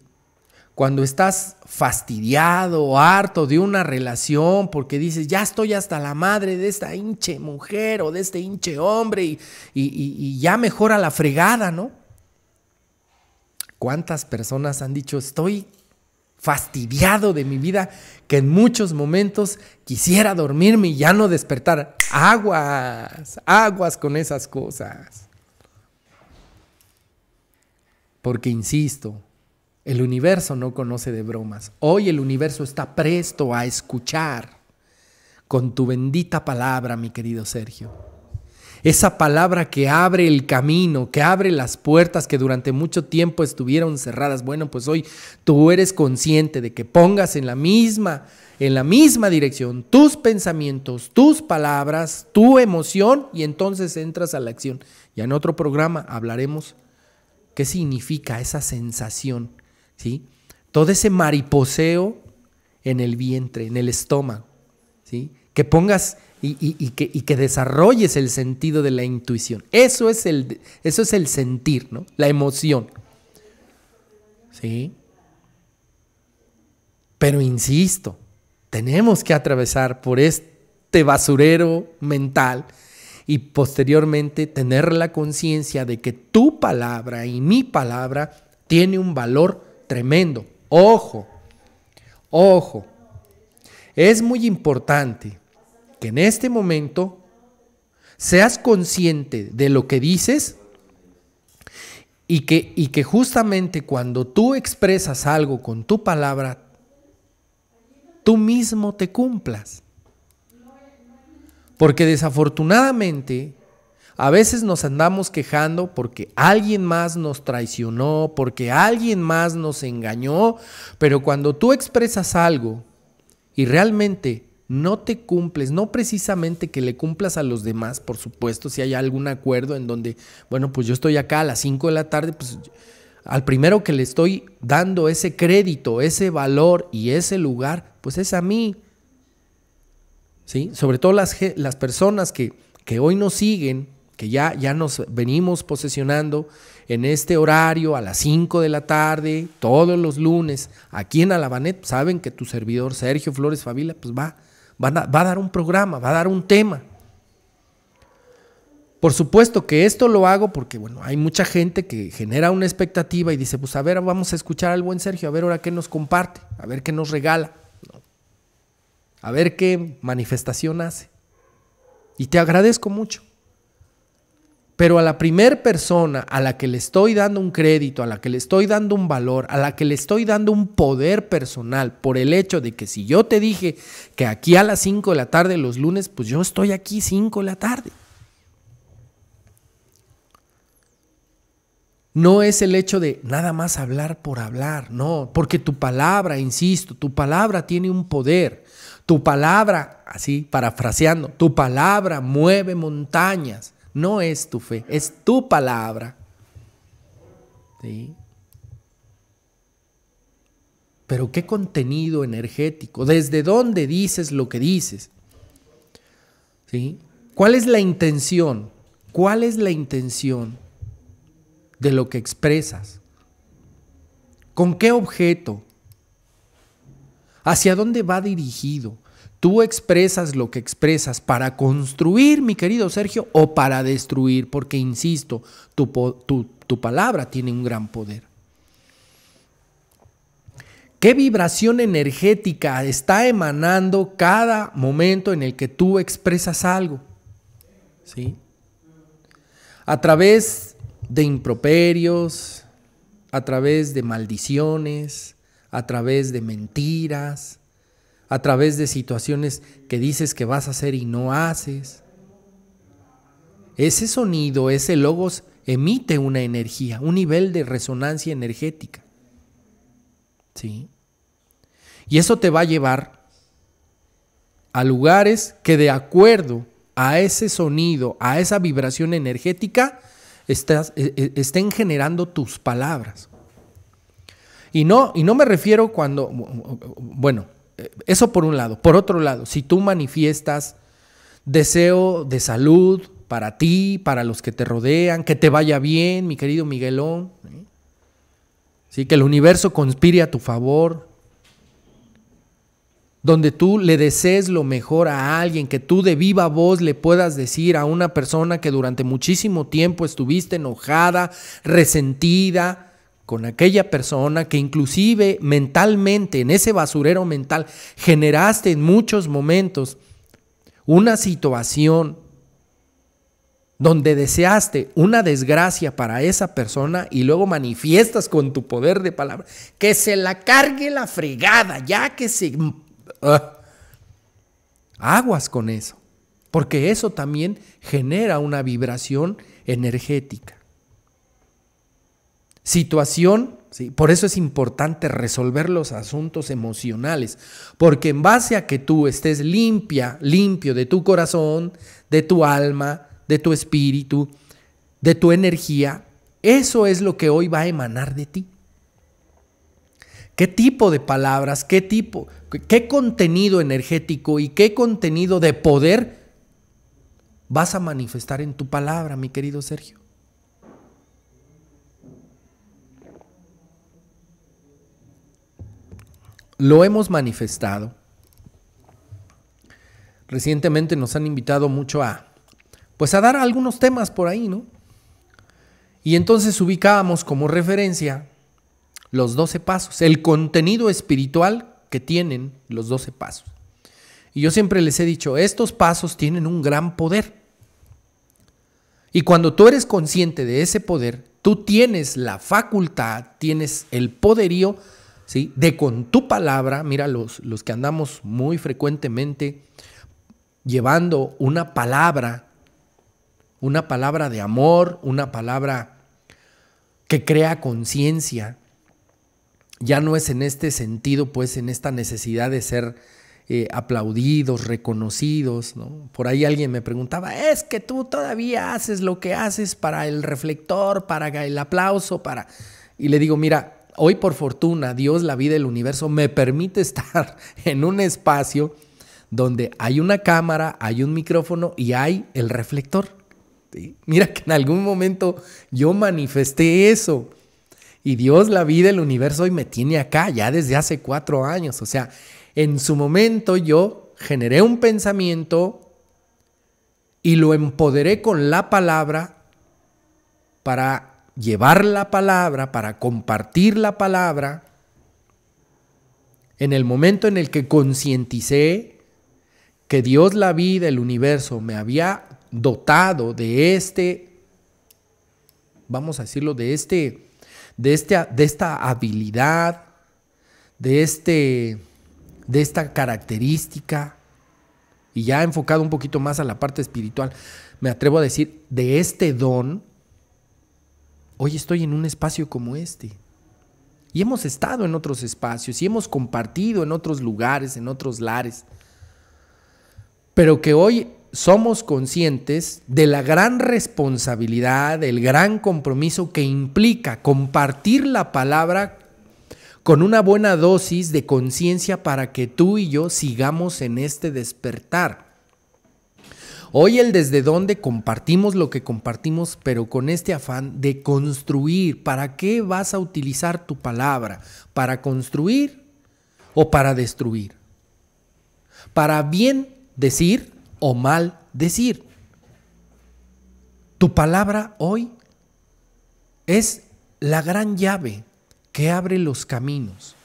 Cuando estás fastidiado o harto de una relación porque dices, ya estoy hasta la madre de esta hinche mujer o de este hinche hombre y ya mejor a la fregada, ¿no? ¿Cuántas personas han dicho, estoy fastidiado de mi vida, que en muchos momentos quisiera dormirme y ya no despertar? Aguas con esas cosas. Porque insisto, el universo no conoce de bromas. Hoy el universo está presto a escuchar con tu bendita palabra, mi querido Sergio. Esa palabra que abre el camino, que abre las puertas que durante mucho tiempo estuvieron cerradas. Bueno, pues hoy tú eres consciente de que pongas en la misma dirección tus pensamientos, tus palabras, tu emoción, y entonces entras a la acción. Ya en otro programa hablaremos qué significa esa sensación, ¿sí? Todo ese mariposeo en el vientre, en el estómago, ¿sí? Que pongas y que desarrolles el sentido de la intuición. Eso es el sentir, ¿no? La emoción, ¿sí? Pero insisto, tenemos que atravesar por este basurero mental y posteriormente tener la conciencia de que tu palabra y mi palabra tiene un valor tremendo. Ojo, es muy importante que en este momento seas consciente de lo que dices y que justamente cuando tú expresas algo con tu palabra, tú mismo te cumplas. Porque desafortunadamente a veces nos andamos quejando porque alguien más nos traicionó, porque alguien más nos engañó, pero cuando tú expresas algo y realmente no te cumples, no precisamente que le cumplas a los demás, por supuesto, si hay algún acuerdo en donde, bueno, pues yo estoy acá a las 5 de la tarde, pues al primero que le estoy dando ese crédito, ese valor y ese lugar, pues es a mí, ¿sí? Sobre todo las personas que hoy nos siguen, que ya nos venimos posesionando en este horario a las 5 de la tarde, todos los lunes, aquí en Alavanet, saben que tu servidor Sergio Flores Favila, pues va a dar un programa, va a dar un tema. Por supuesto que esto lo hago porque, bueno, hay mucha gente que genera una expectativa y dice, pues a ver, vamos a escuchar al buen Sergio, a ver ahora qué nos comparte, a ver qué nos regala, a ver qué manifestación hace. Y te agradezco mucho. Pero a la primer persona a la que le estoy dando un crédito, a la que le estoy dando un valor, a la que le estoy dando un poder personal por el hecho de que si yo te dije que aquí a las 5 de la tarde los lunes, pues yo estoy aquí 5 de la tarde. No es el hecho de nada más hablar por hablar, no, porque tu palabra, insisto, tu palabra tiene un poder. Tu palabra, así parafraseando, tu palabra mueve montañas. No es tu fe, es tu palabra. ¿Sí? Pero qué contenido energético, ¿desde dónde dices lo que dices? ¿Sí? ¿Cuál es la intención? ¿Cuál es la intención de lo que expresas? ¿Con qué objeto? ¿Hacia dónde va dirigido? ¿Tú expresas lo que expresas para construir, mi querido Sergio, o para destruir? Porque, insisto, tu palabra tiene un gran poder. ¿Qué vibración energética está emanando cada momento en el que tú expresas algo? ¿Sí? A través de improperios, a través de maldiciones, a través de mentiras, a través de situaciones que dices que vas a hacer y no haces. Ese sonido, ese logos, emite una energía, un nivel de resonancia energética. ¿Sí? Y eso te va a llevar a lugares que, de acuerdo a ese sonido, a esa vibración energética, estén generando tus palabras. Y no me refiero cuando, bueno, eso por un lado. Por otro lado, si tú manifiestas deseo de salud para ti, para los que te rodean, que te vaya bien, mi querido Miguelón, ¿sí? Que el universo conspire a tu favor, donde tú le desees lo mejor a alguien, que tú de viva voz le puedas decir a una persona que durante muchísimo tiempo estuviste enojada, resentida, con aquella persona que inclusive mentalmente, en ese basurero mental, generaste en muchos momentos una situación donde deseaste una desgracia para esa persona y luego manifiestas con tu poder de palabra, que se la cargue la fregada, ya que se... aguas con eso, porque eso también genera una vibración energética. Situación, ¿sí? Por eso es importante resolver los asuntos emocionales, porque en base a que tú estés limpio de tu corazón, de tu alma, de tu espíritu, de tu energía, eso es lo que hoy va a emanar de ti. ¿Qué tipo de palabras, qué contenido energético y qué contenido de poder vas a manifestar en tu palabra, mi querido Sergio? Lo hemos manifestado. Recientemente nos han invitado mucho a dar algunos temas por ahí, ¿no? Y entonces ubicábamos como referencia los 12 pasos, el contenido espiritual que tienen los 12 pasos. Y yo siempre les he dicho, estos pasos tienen un gran poder. Y cuando tú eres consciente de ese poder, tú tienes la facultad, tienes el poderío, ¿sí?, de con tu palabra, mira, los que andamos muy frecuentemente llevando una palabra de amor, una palabra que crea conciencia, ya no es en este sentido, pues en esta necesidad de ser aplaudidos, reconocidos, ¿no? Por ahí alguien me preguntaba, es que tú todavía haces lo que haces para el reflector, para el aplauso, Y le digo, mira, hoy por fortuna, Dios, la vida, el universo me permite estar en un espacio donde hay una cámara, hay un micrófono y hay el reflector. ¿Sí? Mira que en algún momento yo manifesté eso. Y Dios, la vida, el universo hoy me tiene acá ya desde hace 4 años. O sea, en su momento yo generé un pensamiento y lo empoderé con la palabra para llevar la palabra, para compartir la palabra. En el momento en el que concienticé que Dios, la vida, el universo me había dotado de vamos a decirlo, de esta habilidad, de esta característica, y ya enfocado un poquito más a la parte espiritual, me atrevo a decir, de este don, hoy estoy en un espacio como este. Y hemos estado en otros espacios y hemos compartido en otros lugares, en otros lares. Pero que hoy somos conscientes de la gran responsabilidad, del gran compromiso que implica compartir la palabra con una buena dosis de conciencia para que tú y yo sigamos en este despertar. Hoy el desde dónde compartimos lo que compartimos, pero con este afán de construir. ¿Para qué vas a utilizar tu palabra? ¿Para construir o para destruir? ¿Para bien decir o mal decir? Tu palabra hoy es la gran llave que abre los caminos,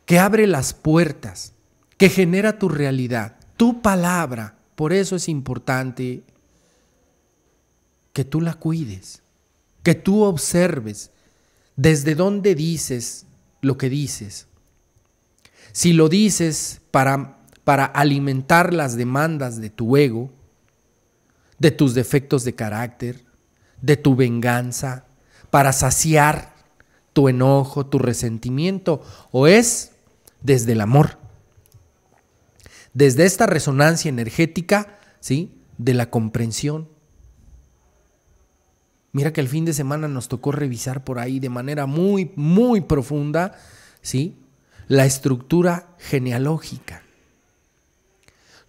que abre las puertas, que genera tu realidad. Tu palabra. Por eso es importante que tú la cuides, que tú observes desde dónde dices lo que dices. Si lo dices para alimentar las demandas de tu ego, de tus defectos de carácter, de tu venganza, para saciar tu enojo, tu resentimiento, o es desde el amor. Desde esta resonancia energética, ¿sí?, de la comprensión. Mira que el fin de semana nos tocó revisar por ahí de manera muy, muy profunda, ¿sí?, la estructura genealógica.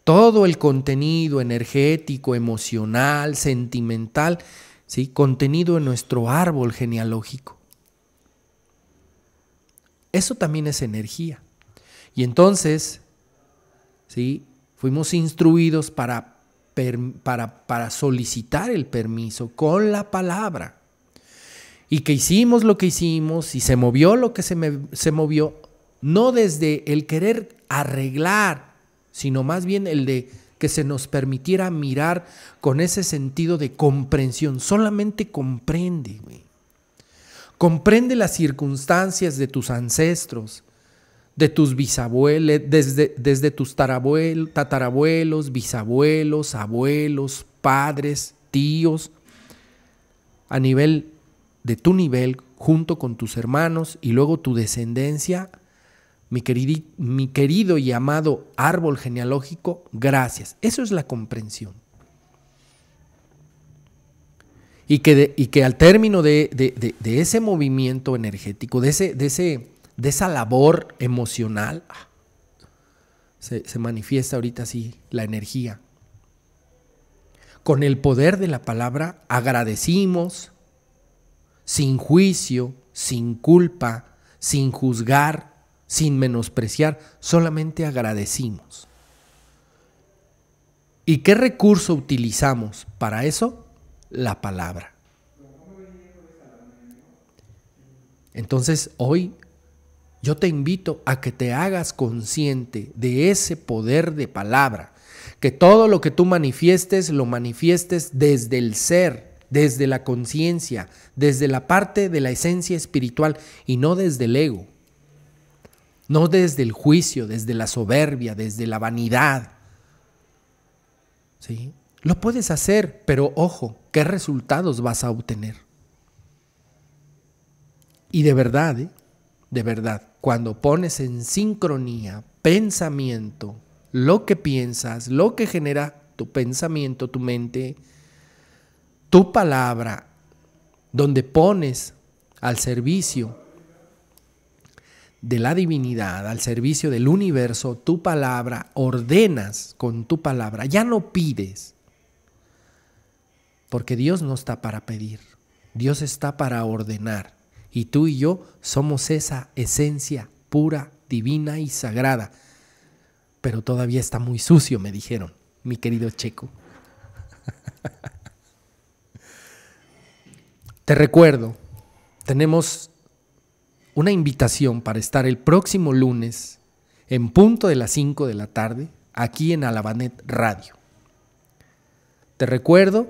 Todo el contenido energético, emocional, sentimental, ¿sí?, contenido en nuestro árbol genealógico. Eso también es energía. Y entonces, ¿sí?, fuimos instruidos para solicitar el permiso con la palabra. y que hicimos lo que hicimos y se movió lo que se movió, no desde el querer arreglar, sino más bien el de que se nos permitiera mirar con ese sentido de comprensión. Solamente comprende, güey. Comprende las circunstancias de tus ancestros, de tus bisabuelos, desde tus tatarabuelos, bisabuelos, abuelos, padres, tíos, a nivel de tu nivel, junto con tus hermanos y luego tu descendencia. Mi querido y amado árbol genealógico, gracias. Eso es la comprensión. Y que al término de ese movimiento energético, de esa labor emocional, se manifiesta ahorita así la energía. Con el poder de la palabra agradecimos, sin juicio, sin culpa, sin juzgar, sin menospreciar, solamente agradecimos. ¿Y qué recurso utilizamos para eso? La palabra. Entonces hoy yo te invito a que te hagas consciente de ese poder de palabra, que todo lo que tú manifiestes, lo manifiestes desde el ser, desde la conciencia, desde la parte de la esencia espiritual y no desde el ego. No desde el juicio, desde la soberbia, desde la vanidad. ¿Sí? Lo puedes hacer, pero ojo, ¿qué resultados vas a obtener? Y de verdad, cuando pones en sincronía pensamiento, lo que piensas, lo que genera tu pensamiento, tu mente, tu palabra, donde pones al servicio de la divinidad, al servicio del universo, tu palabra, ordenas con tu palabra, ya no pides, porque Dios no está para pedir, Dios está para ordenar, y tú y yo somos esa esencia pura, divina y sagrada, pero todavía está muy sucio, me dijeron, mi querido Checo. Te recuerdo, tenemos una invitación para estar el próximo lunes en punto de las 5 de la tarde aquí en Alavanet Radio. Te recuerdo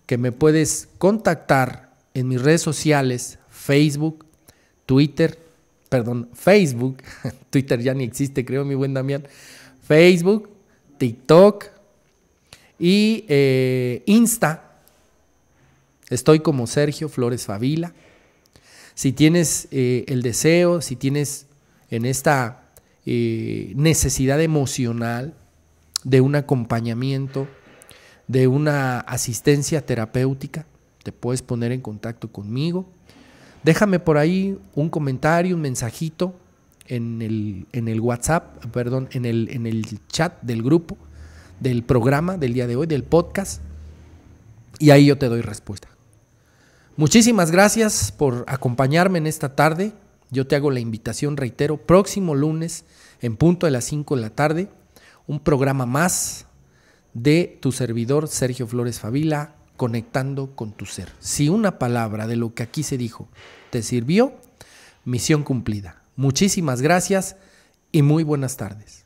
que me puedes contactar en mis redes sociales, Facebook, Twitter, ya ni existe, creo, mi buen Damián, Facebook, TikTok y Insta. Estoy como Sergio Flores Favila. Si tienes el deseo, si tienes en esta necesidad emocional de un acompañamiento, de una asistencia terapéutica, te puedes poner en contacto conmigo. Déjame por ahí un comentario, un mensajito en el WhatsApp, en el chat del grupo, del programa del día de hoy, del podcast, y ahí yo te doy respuesta. Muchísimas gracias por acompañarme en esta tarde. Yo te hago la invitación, reitero, próximo lunes en punto de las 5 de la tarde, un programa más de tu servidor Sergio Flores Favila, conectando con tu ser. Si una palabra de lo que aquí se dijo te sirvió, misión cumplida. Muchísimas gracias y muy buenas tardes.